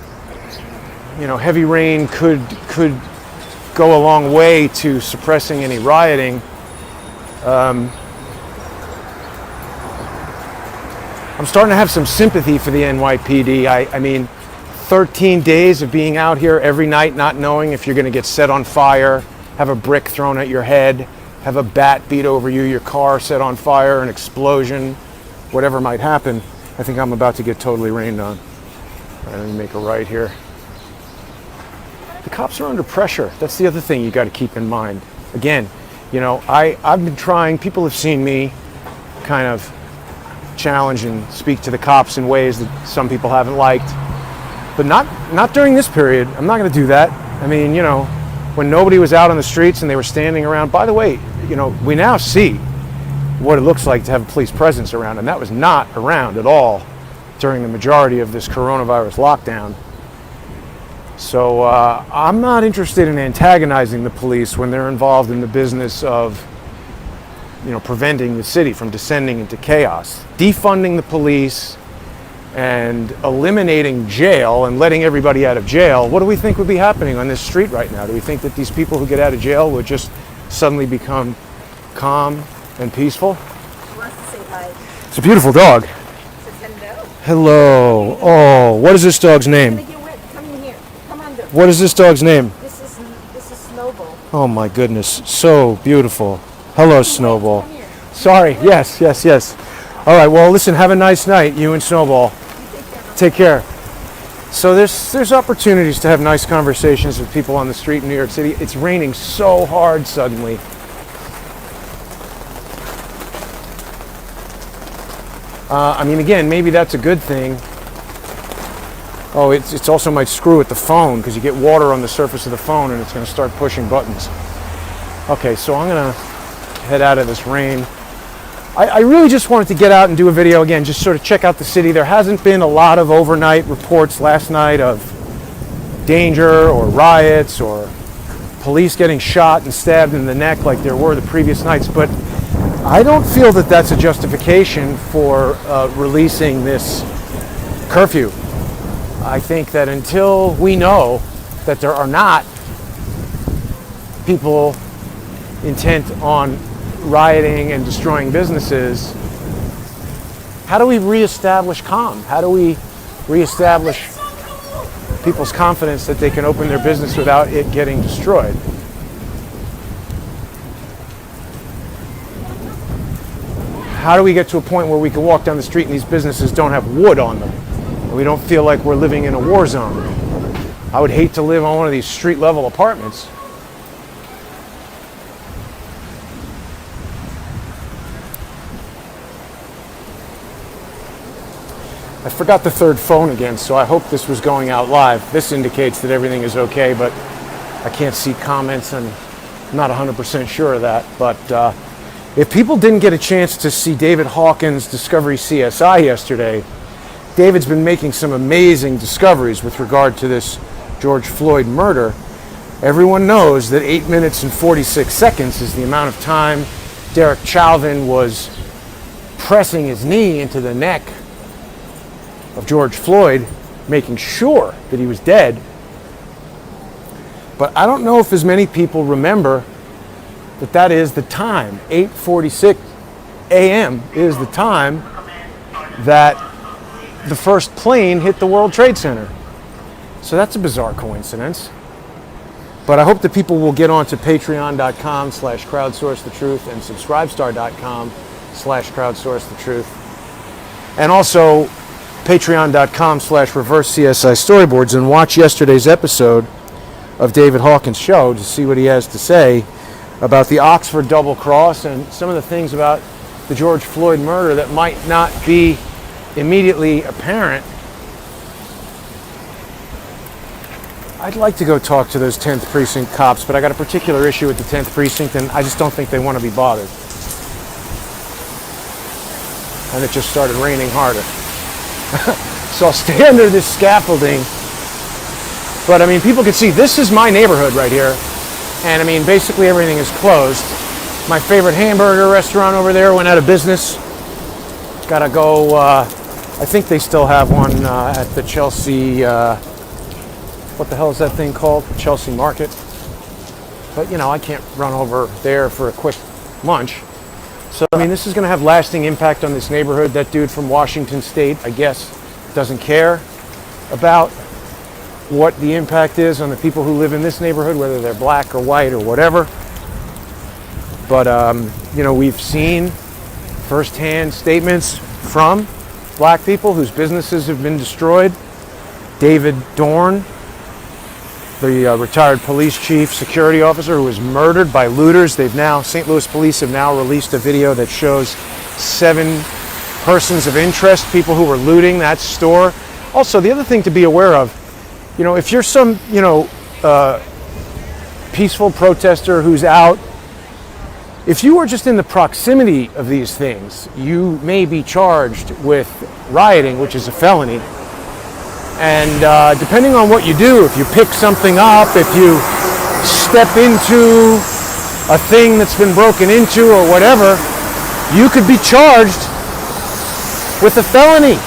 you know, heavy rain could go a long way to suppressing any rioting. I'm starting to have some sympathy for the NYPD. I mean, 13 days of being out here every night, not knowing if you're going to get set on fire, have a brick thrown at your head, have a bat beat over you, your car set on fire, an explosion, whatever might happen. I think I'm about to get totally rained on. All right, let me make a right here. The cops are under pressure. That's the other thing you got to keep in mind. Again, you know, I've been trying, people have seen me kind of challenge and speak to the cops in ways that some people haven't liked, but not during this period. I'm not going to do that. I mean, you know, when nobody was out on the streets and they were standing around. By the way, you know, we now see what it looks like to have a police presence around, and that was not around at all during the majority of this coronavirus lockdown. So I'm not interested in antagonizing the police when they're involved in the business of, you know, preventing the city from descending into chaos. Defunding the police and eliminating jail and letting everybody out of jail. What do we think would be happening on this street right now? Do we think that these people who get out of jail would just suddenly become calm and peaceful? She wants to say hi. It's a beautiful dog. Says hello. Hello. Oh, what is this dog's Gonna name? get wet. Come in here. Come under. What is this dog's name? This is Snowball. Oh my goodness, so beautiful. Hello, Snowball. Come here. Sorry, yes. All right, well, listen, have a nice night, you and Snowball. Take care. So there's opportunities to have nice conversations with people on the street in New York City. It's raining so hard suddenly. I mean, again, maybe that's a good thing. Oh, it's also might screw with the phone because you get water on the surface of the phone and it's going to start pushing buttons. Okay, so I'm going to head out of this rain. I really just wanted to get out and do a video again, just sort of check out the city. There hasn't been a lot of overnight reports last night of danger or riots or police getting shot and stabbed in the neck like there were the previous nights, but I don't feel that that's a justification for releasing this curfew. I think that until we know that there are not people intent on rioting and destroying businesses, how do we reestablish calm? How do we reestablish people's confidence that they can open their business without it getting destroyed? How do we get to a point where we can walk down the street and these businesses don't have wood on them and we don't feel like we're living in a war zone? I would hate to live on one of these street level apartments. I forgot the third phone again, so I hope this was going out live. This indicates that everything is okay, but I can't see comments and I'm not 100% sure of that. But if people didn't get a chance to see David Hawkins' Discovery CSI yesterday, David's been making some amazing discoveries with regard to this George Floyd murder. Everyone knows that 8 minutes and 46 seconds is the amount of time Derek Chauvin was pressing his knee into the neck of George Floyd, making sure that he was dead. But I don't know if as many people remember that that is the time. 8:46 a.m. is the time that the first plane hit the World Trade Center. So that's a bizarre coincidence. But I hope that people will get on to patreon.com/crowdsourcethetruth and subscribestar.com/crowdsourcethetruth. And also patreon.com/reverse-CSI-storyboards and watch yesterday's episode of David Hawkins' show to see what he has to say about the Oxford double cross and some of the things about the George Floyd murder that might not be immediately apparent. I'd like to go talk to those 10th Precinct cops, but I got a particular issue with the 10th Precinct and I just don't think they want to be bothered. and it just started raining harder. So I'll stay under this scaffolding. But I mean, people can see this is my neighborhood right here. And I mean, basically everything is closed. My favorite hamburger restaurant over there went out of business. Gotta go, I think they still have one at the Chelsea, what the hell is that thing called? Chelsea Market. But you know, I can't run over there for a quick lunch. So I mean, this is gonna have lasting impact on this neighborhood. That dude from Washington State, I guess, doesn't care about what the impact is on the people who live in this neighborhood, whether they're black or white or whatever. But you know, we've seen firsthand statements from black people whose businesses have been destroyed. David Dorn, the retired police chief security officer who was murdered by looters. St. Louis police have now released a video that shows 7 persons of interest, people who were looting that store. Also, the other thing to be aware of, you know, if you're some, you know, peaceful protester who's out, if you are just in the proximity of these things, you may be charged with rioting, which is a felony. And depending on what you do, if you pick something up, if you step into a thing that's been broken into or whatever, you could be charged with a felony,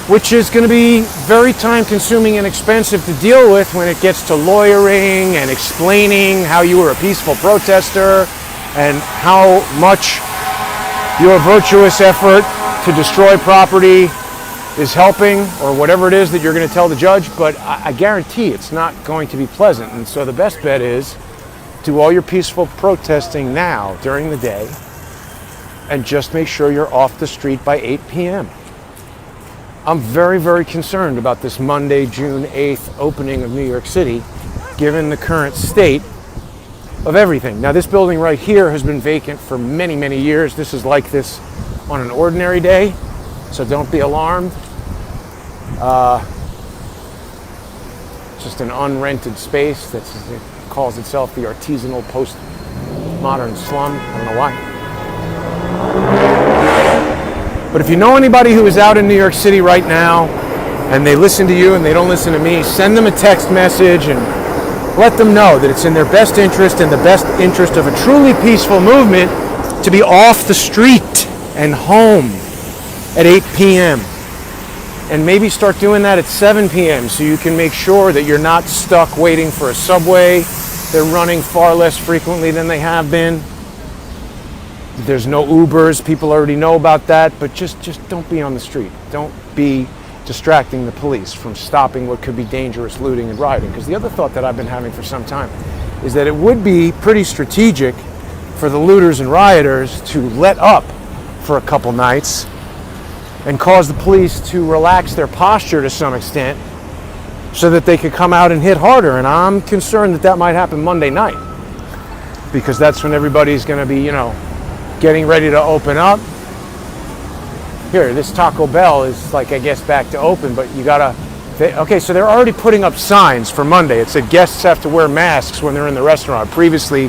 which is going to be very time consuming and expensive to deal with when it gets to lawyering and explaining how you were a peaceful protester and how much your virtuous effort to destroy property is helping, or whatever it is that you're going to tell the judge. But I guarantee it's not going to be pleasant. And so the best bet is do all your peaceful protesting now during the day and just make sure you're off the street by 8 p.m. I'm very, very concerned about this Monday, June 8th opening of New York City, given the current state of everything. Now, this building right here has been vacant for many, many years. This is like this on an ordinary day, so don't be alarmed. Just an unrented space that calls itself the artisanal postmodern slum. I don't know why. But if you know anybody who is out in New York City right now and they listen to you and they don't listen to me, send them a text message and let them know that it's in their best interest and the best interest of a truly peaceful movement to be off the street and home at 8 p.m. And maybe start doing that at 7 p.m. so you can make sure that you're not stuck waiting for a subway. They're running far less frequently than they have been. There's no Ubers. People already know about that. But just don't be on the street. Don't be distracting the police from stopping what could be dangerous looting and rioting. Because the other thought that I've been having for some time is that it would be pretty strategic for the looters and rioters to let up for a couple nights and cause the police to relax their posture to some extent so that they could come out and hit harder. And I'm concerned that that might happen Monday night, because that's when everybody's going to be, you know, getting ready to open up. Here, this Taco Bell is like, I guess, back to open, but you gotta, okay, so they're already putting up signs for Monday. It said guests have to wear masks when they're in the restaurant. Previously,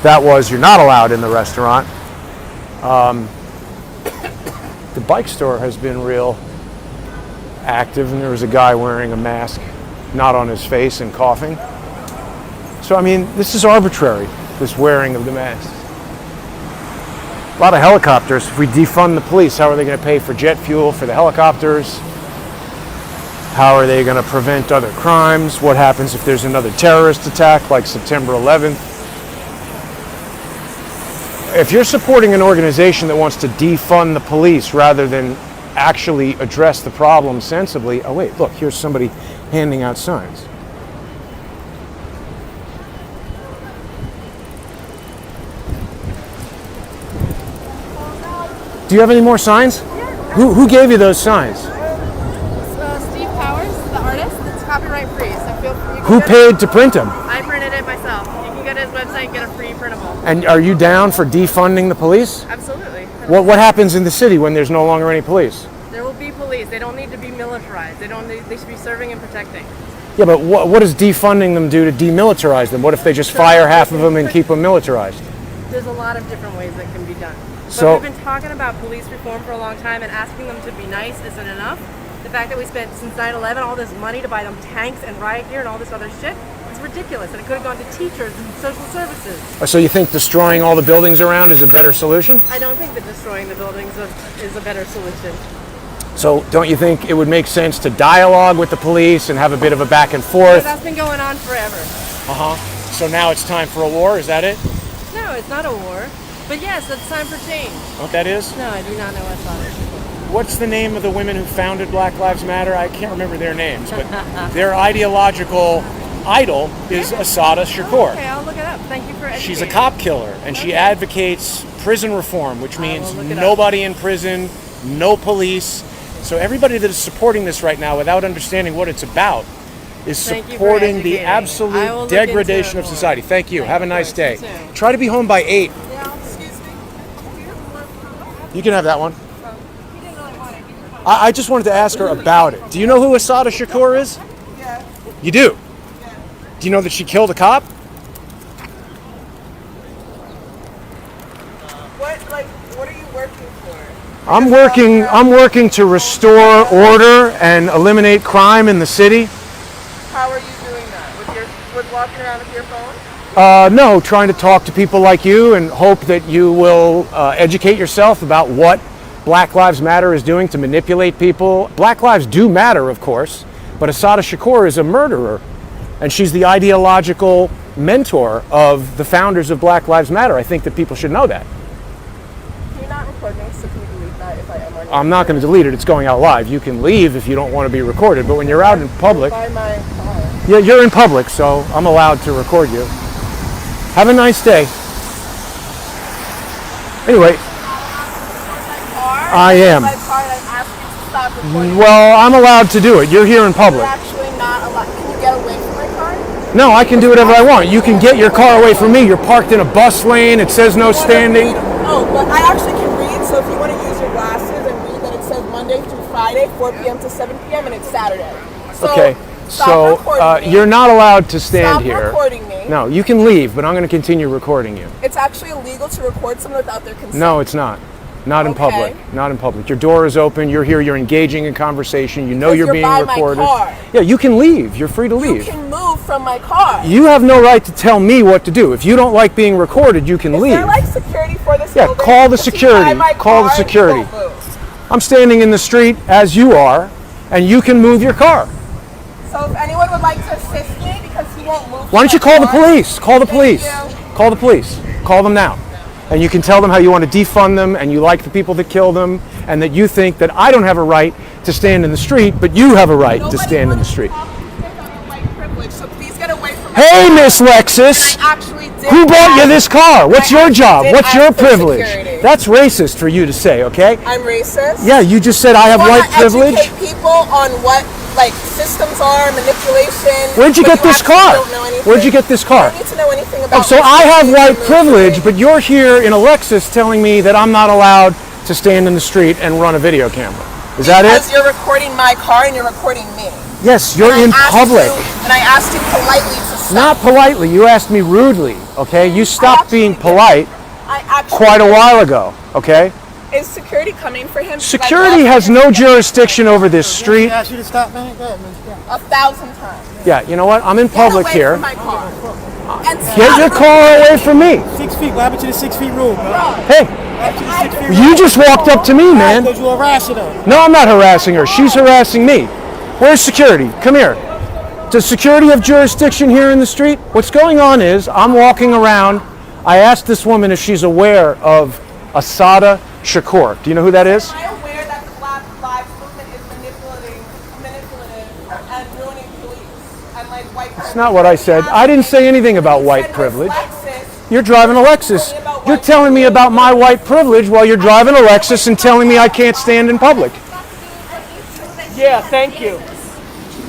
that was you're not allowed in the restaurant. The bike store has been real active, and there was a guy wearing a mask, not on his face, and coughing. So, I mean, this is arbitrary, this wearing of the masks. A lot of helicopters. If we defund the police, how are they going to pay for jet fuel for the helicopters? How are they going to prevent other crimes? What happens if there's another terrorist attack like September 11th? If you're supporting an organization that wants to defund the police rather than actually address the problem sensibly, oh wait, look, here's somebody handing out signs. Do you have any more signs? Yeah. Who gave you those signs? Steve Powers, the artist. It's copyright free, so feel free. Who paid to print them? I printed it myself. You can go to his website and get a free printable. And are you down for defunding the police? Absolutely. What happens in the city when there's no longer any police? There will be police. They don't need to be militarized. They should be serving and protecting. Yeah, but what does defunding them do to demilitarize them? What if they just fire half of them and keep them militarized? There's a lot of different ways that can be done. So we've been talking about police reform for a long time, and asking them to be nice isn't enough. The fact that we spent since 9/11 all this money to buy them tanks and riot gear and all this other shit, it's ridiculous. And it could have gone to teachers and social services. so you think destroying all the buildings around is a better solution? I don't think that destroying the buildings is a better solution. So don't you think it would make sense to dialogue with the police and have a bit of a back and But forth? that's been going on forever. So now it's time for a war, is that it? No, it's not a war. But yes, it's time for change. What that is? No, I do not know what's on it. What's the name of the women who founded Black Lives Matter? I can't remember their names, but their ideological idol is Assata Shakur. Okay, I'll look it up. Thank you for educating. She's a cop killer, and she advocates prison reform, which means will look it up. nobody in prison, no police. So everybody that is supporting this right now without understanding what it's about is Thank you for supporting the educating. I will absolute look degradation into it of more. society. Thank you. Have a nice you. day. You too. Try to be home by 8. You can have that one. I just wanted to ask her about it. Do you know who Assata Shakur is? Yeah. You do? Do you know that she killed a cop? What are you working for? I'm working to restore order and eliminate crime in the city. How are you doing that? With walking around with your phone? No, trying to talk to people like you and hope that you will educate yourself about what Black Lives Matter is doing to manipulate people. Black lives do matter, of course, but Assata Shakur is a murderer, and she's the ideological mentor of the founders of Black Lives Matter. I think that people should know that. You're not recording, so can you delete that if I am on your I'm not going to delete it. It's going out live. You can leave if you don't want to be recorded, but when you're out in public, By my car. yeah, you're in public, so I'm allowed to record you. Have a nice day. Anyway, I am. My car and I asked you to stop recording. Well, I'm allowed to do it. You're here in public. You're actually not allowed. Can you get away from my car? No, I can do whatever I want. You can get your car away from me. You're parked in a bus lane. It says no standing. Oh, but I actually can read, so if you want to use your glasses and read that it says Monday through Friday, 4 p.m. to 7 p.m., and it's Saturday. So, Okay. stop So recording me. you're not allowed to stand Stop here. recording me. No, you can leave, but I'm going to continue recording you. It's actually illegal to record someone without their consent. No, it's not. Not in Okay. public. Not in public. Your door is open. You're here. You're engaging in conversation. You know Because you're you're being by my recorded. car. Yeah, you can leave. You're free to You leave. can move from my car. You have no right to tell me what to do. If you don't like being recorded, you can Is leave. there like security for this Yeah, building? call the If you security. buy my Call the car, you security. don't move. I'm standing in the street as you are, and you can move your car. So if anyone would like to assist me because he won't move. Why don't you from my call the car, police? Call the thank police. you. Call the police. Call them now. And you can tell them how you want to defund them and you like the people that kill them and that you think that I don't have a right to stand in the street, but you have a right to Nobody stand in the wants to street. talk to you guys on your white privilege, so please get away from Hey, my car. Miss Lexus. I actually did Who bought you ask- this car? What's I your actually job? did What's your ask for privilege? security. That's racist for you to say, okay? I'm racist. Yeah, you just said I have I white wanna privilege. educate people on what like systems are, manipulation. Where'd you but get this actually car? Don't know anything. Where'd you get this car? I don't need to know anything about. Oh, so I have this. white privilege, but you're here in a Lexus telling me that I'm not allowed to stand in the street and run a video camera. Is that it? Because you're recording my car and you're recording me. Yes, you're And in I asked public. you- and I asked you politely to stop. Not politely. You asked me rudely, okay? You stopped being actually did. polite I actually quite a did. while ago, okay? Is security coming for him? Because I Security lost has him no jurisdiction over this street. asked you to stop, man. Go ahead, man. 1,000 times. Yeah, you know what? I'm in public Get away here. from my car. And Get stop your car away from me. 6 feet. What happened to the 6 feet rule, bro? Hey, you just walked up to me, man. Because you harassing her. No, I'm not harassing her. She's harassing me. Where's security? Come here. Does security have jurisdiction here in the street? What's going on is I'm walking around. I asked this woman if she's aware of Assata Shakur. Do you know who that is? Am I aware that the Black Lives Movement is manipulative and ruining police and like white That's not what I said. I didn't say anything about white privilege. You're driving a Lexus. You're telling me about my white privilege while you're driving a Lexus and telling me I can't stand in public. Yeah, thank you.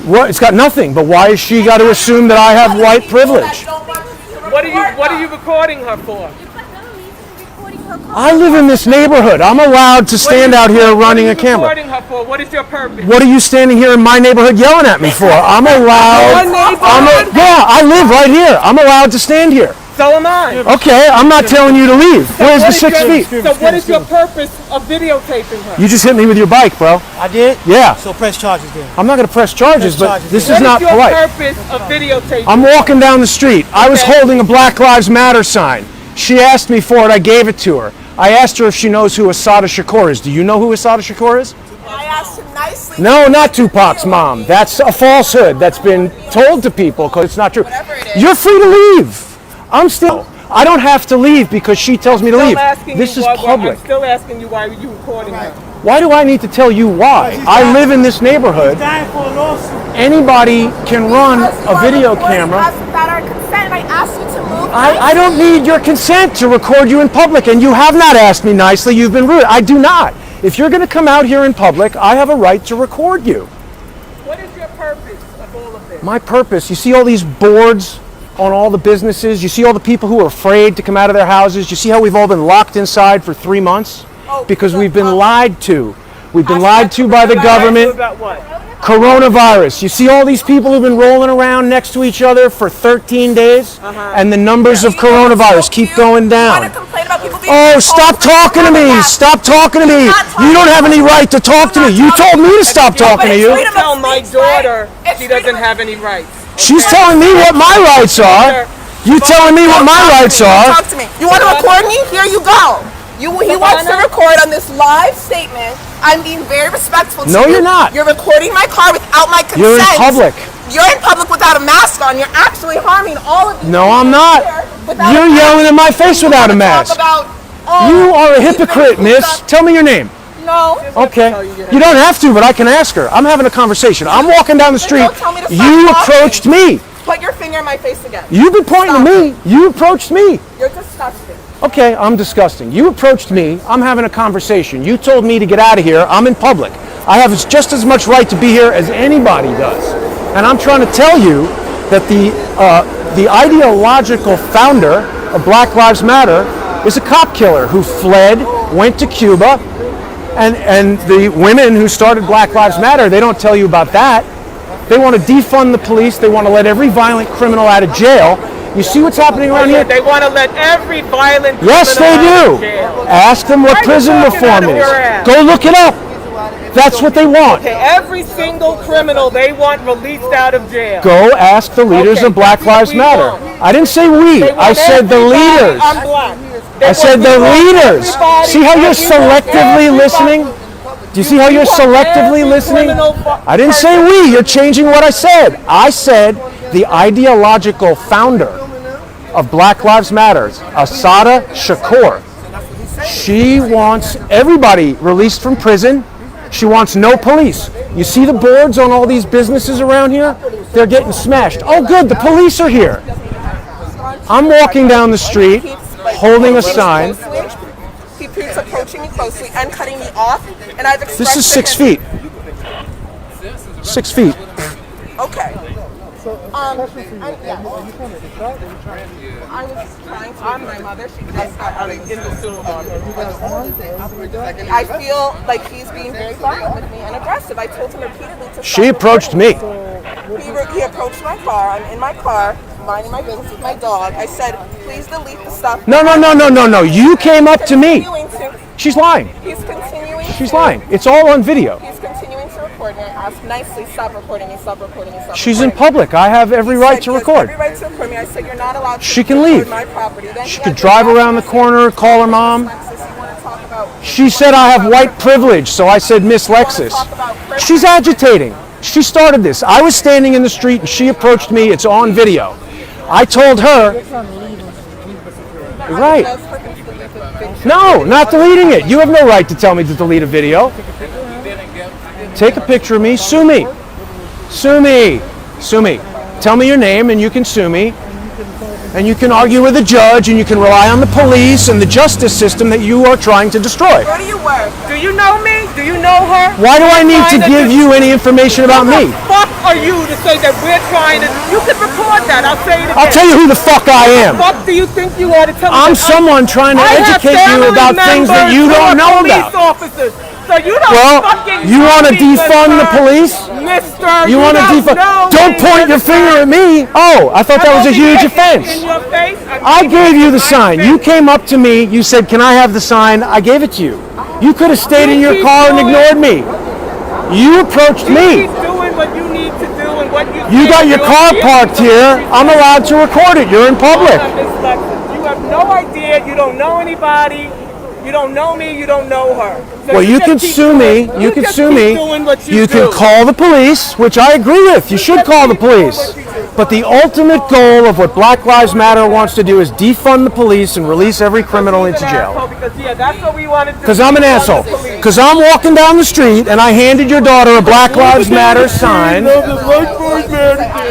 What? It's got nothing. But why has she got to assume that I have white privilege? What are you recording her for? I live in this neighborhood. I'm allowed to stand out here running a camera. Recording her for? What is your purpose? What are you standing here in my neighborhood yelling at me for? I'm allowed. Your neighborhood? Yeah, I live right here. I'm allowed to stand here. So am I. Okay, I'm not telling you to leave. Where's the 6 feet? So what is your purpose of videotaping her? You just hit me with your bike, bro. I did? Yeah. So press charges then. I'm not going to press charges, but this is not What is your polite. purpose of videotaping? I'm walking down the street. I was Okay. holding a Black Lives Matter sign. She asked me for it. I gave it to her. I asked her if she knows who Assata Shakur is. Do you know who Assata Shakur is? I asked him nicely. No, not Tupac's mom. That's a falsehood that's been told to people because it's not true. Whatever it is. You're free to leave. I don't have to leave because she tells me to leave. This is public. I'm still asking you why you recording her. Why do I need to tell you why? I live in this neighborhood. Dying for a lawsuit. Anybody can run a video camera. Without our consent, I asked you to move. I don't need your consent to record you in public, and you have not asked me nicely. You've been rude. I do not. If you're going to come out here in public, I have a right to record you. What is your purpose of all of this? My purpose, you see all these boards on all the businesses? You see all the people who are afraid to come out of their houses? You see how we've all been locked inside for 3 months? Because we've been lied to. We've been lied to by the government. About what? Coronavirus. You see all these people who've been rolling around next to each other for 13 days? And the numbers of coronavirus keep going down. Oh, stop talking to me. Stop talking to me. You don't have any right to talk to me. You told me to stop talking to you. Tell my daughter she doesn't have any rights. She's telling me what my rights are. You telling me what my rights are. Talk to me. You want to record me? Here you go. He wants to record on this live statement. I'm being very respectful to you. No, you're not. You're recording my car without my consent. You're in public. You're in public without a mask on. You're actually harming all of you. No, I'm not. You're yelling in my face without a mask. You are a hypocrite, miss. Tell me your name. No. Okay. You don't have to, but I can ask her. I'm having a conversation. I'm walking down the street. Don't tell me to stop You talking. approached me. Put your finger in my face again. You've been pointing to me. You approached me. You're disgusting. Okay, I'm disgusting. You approached me. I'm having a conversation. You told me to get out of here. I'm in public. I have just as much right to be here as anybody does. And I'm trying to tell you that the ideological founder of Black Lives Matter is a cop killer who fled, went to Cuba, and the women who started Black Lives Matter, they don't tell you about that. They want to defund the police. They want to let every violent criminal out of jail. You see what's happening around here? They want to let every violent Yes, they criminal out of do. jail. Ask them what Why are you prison talking reform out of is. your ass? Go look it up. That's what they want. Okay, every single criminal they want released out of jail. Go ask the leaders Okay, of Black that's what Lives we Matter. want. I didn't say we. They want I said the everybody leaders. unblocked. They I said want- the we want leaders. everybody- See how you're we want selectively everybody- listening? Do you see how you're want selectively every listening? criminal I didn't say we. You're changing what I said. I said the ideological founder of Black Lives Matter, Assata Shakur. She wants everybody released from prison. She wants no police. You see the boards on all these businesses around here? They're getting smashed. Oh good, the police are here. I'm walking down the street holding a sign. He keeps approaching me closely and cutting me off, and I've expressed This is to 6 him- feet. 6 feet. Okay. I was trying to my mother. She just got out of in the sewer. I feel like he's being very violent with me and aggressive. I told him repeatedly to She stop approached me. He approached my car. I'm in my car, minding my business with my dog. I said, please delete the stuff. No. You came up to me. Continuing to- She's lying. He's continuing. She's to- lying. It's all on video. He's continuing to record me. I asked nicely, stop recording me, stop recording me, stop She's in recording me. public. I have every He right said to he has record. Every right to record me. I said you're not allowed to She can record leave. my property. Then She he could had drive the around the corner, call her mom. Lexus, you want to talk about- She said I have white privilege, so I said Miss Lexus. She's agitating. She started this. I was standing in the street and she approached me. It's on video. I told her, right. No, not deleting it. You have no right to tell me to delete a video. Take a picture of me, sue me. Sue me. Sue me. Tell me your name and you can sue me. And you can argue with the judge and you can rely on the police and the justice system that you are trying to destroy. Where do you work? Do you know me? Do you know her? Why do I need to give you any information about me? Who the fuck are you to say that we're trying to? You can record that. I'll say it again. I'll tell you who the fuck I am. What the fuck do you think you are to tell me? I'm that someone trying to I have educate you family about things that you members don't who know are police about. Officers. So you don't Well, fucking you want to know me, defund the sir. police? Mister, You want to defund? Don't point your finger at me. Oh, I thought that was a huge offense. In your face? I gave you the sign. You came up to me. You said, "Can I have the sign?" I gave it to you. You could have stayed in your car and ignored me. You approached me. Keep doing what you need to do and what You got your car parked here. I'm allowed to record it. You're in public. You have no idea. You don't know anybody. You don't know me. You don't know her. So Well, you just can keep sue me. doing- You can just sue keep me. doing what You do. can call the police, which I agree with. You should call the police. But the ultimate goal of what Black Lives Matter wants to do is defund the police and release every criminal into jail. Because that's what we wanted to. Because I'm an asshole. Because I'm walking down the street and I handed your daughter a Black Lives Matter sign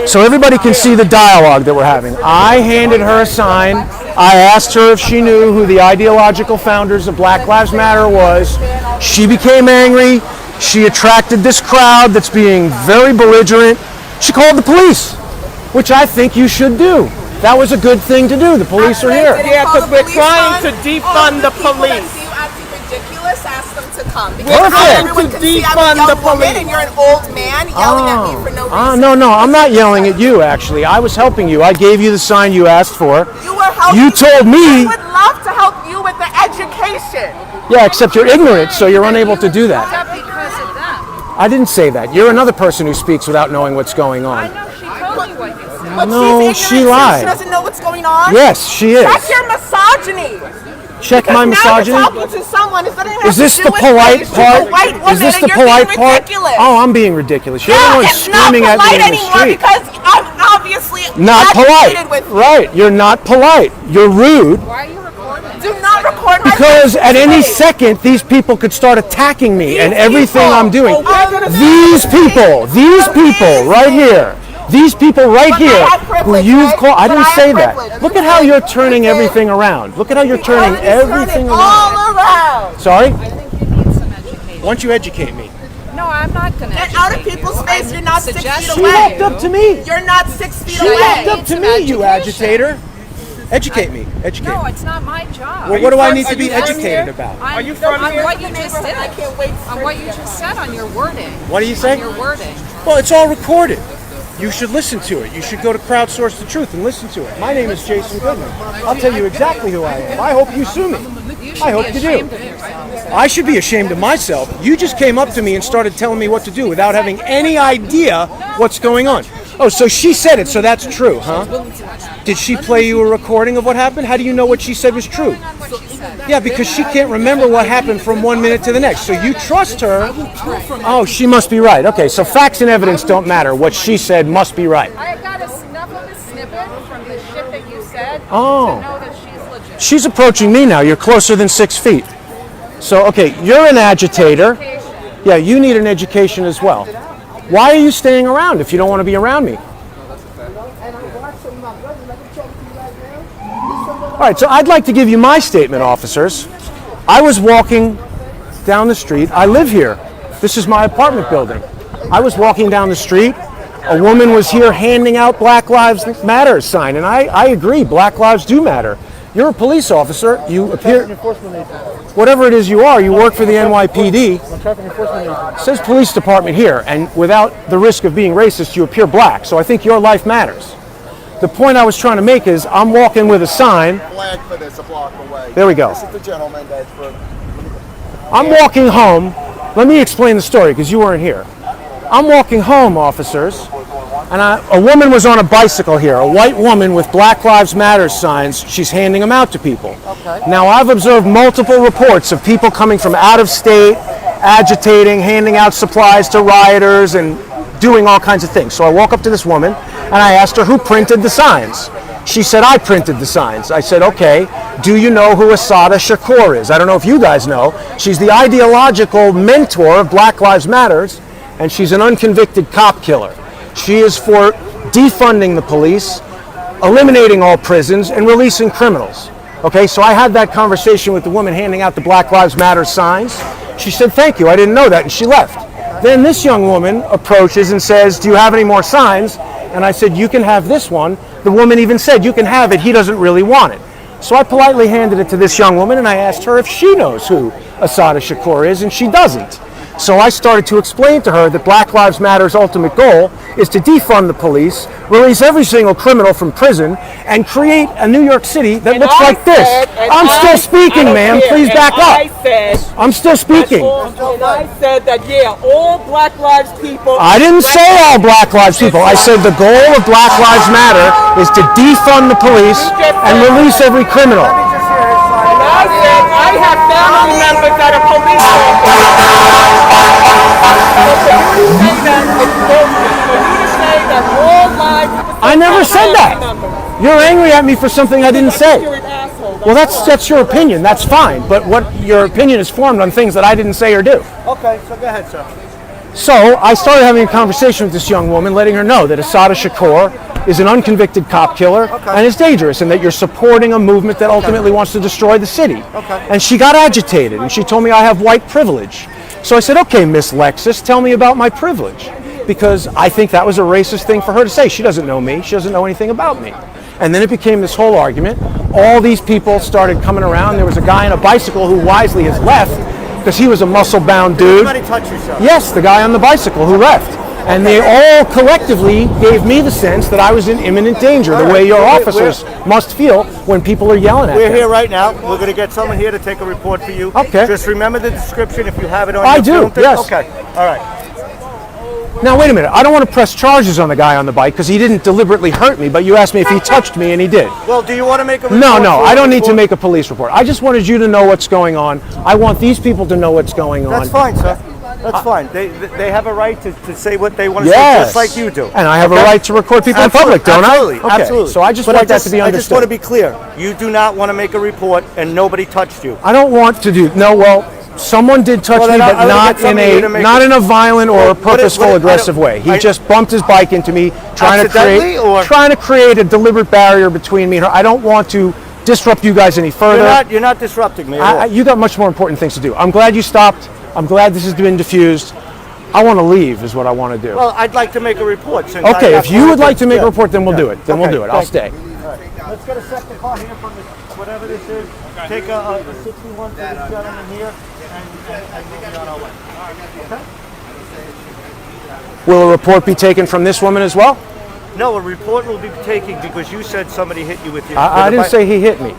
so everybody can see the dialogue that we're having. I handed her a sign. I asked her if she knew who the ideological founders of Black Lives Matter was. She became angry. She attracted this crowd that's being very belligerent. She called the police, which I think you should do. That was a good thing to do. The police are here. Yeah, because we're trying to defund the police. You acting ridiculous, ask them to come. Perfect. Because not everyone can see I'm Defund a young the woman police. and you're an old man yelling at me for no reason. No, I'm not yelling at you, actually. I was helping you. I gave you the sign you asked for. You were helping. You told me. I would love to help you with the education. Yeah, except you're ignorant, so you're unable to do that. Except because of them. I didn't say that. You're another person who speaks without knowing what's going I on. know she told me what you said. But No, she's she ignorant, so lied. She doesn't know what's going on. Yes, she is. Check your misogyny. Check my Now you're misogyny. talking to someone. It doesn't have Is this to do the with polite race. part? She's a white woman Is this the and you're polite being part? ridiculous. Oh, I'm being ridiculous. You're the Yeah, one it's not screaming at me polite in the anymore street. because I'm obviously Not agitated polite. with you. Right. You're not polite. You're rude. Why are you recording? Do not record my Because at any face. second, these people could start attacking me and everything people. I'm doing. Oh, we're gonna These people right here. These people right But I here have who privilege, you've right? called. I But didn't I have say that. privilege. Look at how you're turning everything around. Look at how you're turning everything around. all around. Sorry? I think you need some education. Why don't you educate me? No, I'm not going to Get out of people's face. You're not 6 feet She away. walked up to me. You're not 6 feet She away. walked up to me, you agitator. Educate me. Educate No, me. it's not my job. Well, what do I need to are be you from educated here? about? I'm, Are you from on here? what you just did. I can't wait. On what you just said on your wording. What do you say? On your wording. Well, it's all recorded. You should listen to it. You should go to Crowdsource the Truth and listen to it. My name is Jason Goodman. I'll tell you exactly who I am. I hope you sue me. You should I hope be you do. ashamed of yourself. I should be ashamed of myself. You just came up to me and started telling me what to do without having any idea what's going on. Oh, so she said it, so that's true, huh? Did she play you a recording of what happened? How do you know what she said was true? Yeah, because she can't remember what happened from 1 minute to the next. So you trust her. Oh, she must be right. Okay, so facts and evidence don't matter. What she said must be right. I got a snuff of a snippet from the shit that you said Oh. to know that she's legit. She's approaching me now. You're closer than 6 feet. So, okay, you're an agitator. Yeah, you need an education as well. Why are you staying around if you don't want to be around me? All right, so I'd like to give you my statement, officers. I was walking down the street. I live here. This is my apartment building. I was walking down the street. A woman was here handing out Black Lives Matter sign, and I agree, Black lives do matter. You're a police officer. You appear, whatever it is you are, you work for the NYPD. It says police department here, and without the risk of being racist, you appear black. So I think your life matters. The point I was trying to make is I'm walking with a sign. Flag for this a block away. There we go. This is the gentleman that's for. I'm walking home. Let me explain the story because you weren't here. I'm walking home, officers, and a woman was on a bicycle here, a white woman with Black Lives Matter signs. She's handing them out to people. Okay. Now, I've observed multiple reports of people coming from out of state, agitating, handing out supplies to rioters, and doing all kinds of things. So I walk up to this woman, and I asked her who printed the signs. She said, I printed the signs. I said, okay, do you know who Assata Shakur is? I don't know if you guys know. She's the ideological mentor of Black Lives Matters, and she's an unconvicted cop killer. She is for defunding the police, eliminating all prisons, and releasing criminals. Okay, so I had that conversation with the woman handing out the Black Lives Matter signs. She said, thank you, I didn't know that, and she left. Then this young woman approaches and says, do you have any more signs? And I said, you can have this one. The woman even said, you can have it, he doesn't really want it. So I politely handed it to this young woman, and I asked her if she knows who Assata Shakur is, and she doesn't. So I started to explain to her that Black Lives Matter's ultimate goal is to defund the police, release every single criminal from prison, and create a New York City that looks like this. I'm still speaking, ma'am. Please back up. I'm still speaking. And I said that, yeah, all Black Lives people. I didn't say all Black Lives people. I said the goal of Black Lives Matter is to defund the police and release every criminal. And I said I have family members that are police officers. I never said that. You're angry at me for something I didn't say. Well, that's your opinion. That's fine. But what your opinion is formed on things that I didn't say or do. Okay, so go ahead, sir. So I started having a conversation with this young woman, letting her know that Assata Shakur is an unconvicted cop killer and is dangerous, and that you're supporting a movement that ultimately wants to destroy the city. And she got agitated, and she told me I have white privilege. So I said, okay, Miss Lexus, tell me about my privilege. Because I think that was a racist thing for her to say. She doesn't know me. She doesn't know anything about me. And then it became this whole argument. All these people started coming around. There was a guy on a bicycle who wisely has left because he was a muscle-bound dude. Everybody touch yourself. Yes, the guy on the bicycle who left. And they all collectively gave me the sense that I was in imminent danger, the way your officers must feel when people are yelling at them. We're here right now. We're going to get someone here to take a report for you. Okay. Just remember the description if you have it on I your do, film thing. yes. Okay, all right. Now, wait a minute. I don't want to press charges on the guy on the bike because he didn't deliberately hurt me, but you asked me if he touched me, and he did. Well, do you want to make a report? No, I don't need to make a police report. I just wanted you to know what's going on. I want these people to know what's going on. That's fine, sir. That's fine. They have a right to say what they want to Yes. say, just like you do. And I have a right to record people in public, don't absolutely, I? Okay. Absolutely. So I just But want that to be I just understood. want to be clear. You do not want to make a report, and nobody touched you. I don't want to do. No, well, someone did touch me, but not in a violent or purposeful, aggressive way. He just bumped his bike into me, trying to create a deliberate barrier between me and her. I don't want to disrupt you guys any further. You're not disrupting me at all. You got much more important things to do. I'm glad you stopped. I'm glad this has been diffused. I want to leave is what I want to do. Well, I'd like to make a report. Since Okay, if you would like to make a report, then we'll do it. Then we'll do it. I'll stay. Right. Let's get a second car here from whatever this is. Take a 61 for this gentleman here, and we'll be on our way. Okay? Will a report be taken from this woman as well? No, a report will be taken because you said somebody hit you with your... I didn't say he hit me.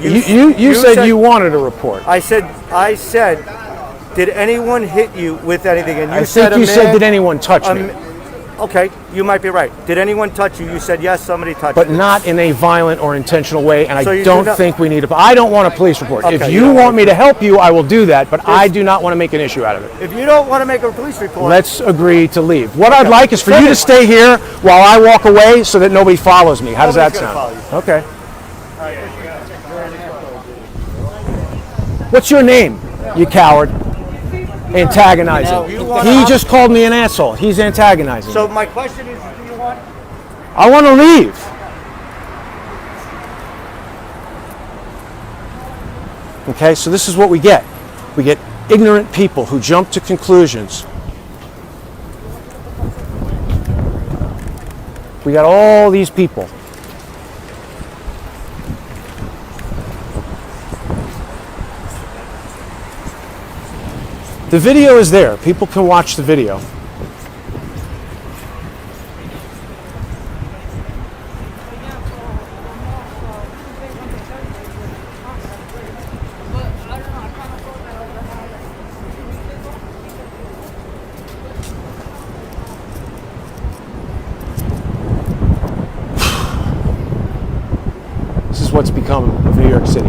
You said you wanted a report. I said, did anyone hit you with anything? And you said did anyone touch me? Okay, you might be right. Did anyone touch you? You said yes, somebody touched you. But not in a violent or intentional way, and So I you don't do not- think we need a... I don't want a police report. Okay, if you you don't want me to help you, I will do that, but I do not want to make an issue out of it. If you don't want to make a police report... Let's agree to leave. What I'd like is for you to stay here while I walk away so that nobody follows me. How does that sound? Okay. What's your name, you coward? Antagonizing. He just called me an asshole. He's antagonizing. So my question is, do you want... I want to leave. Okay, so this is what we get. We get ignorant people who jump to conclusions. We got all these people. The video is there. People can watch the video. This is what's become of New York City.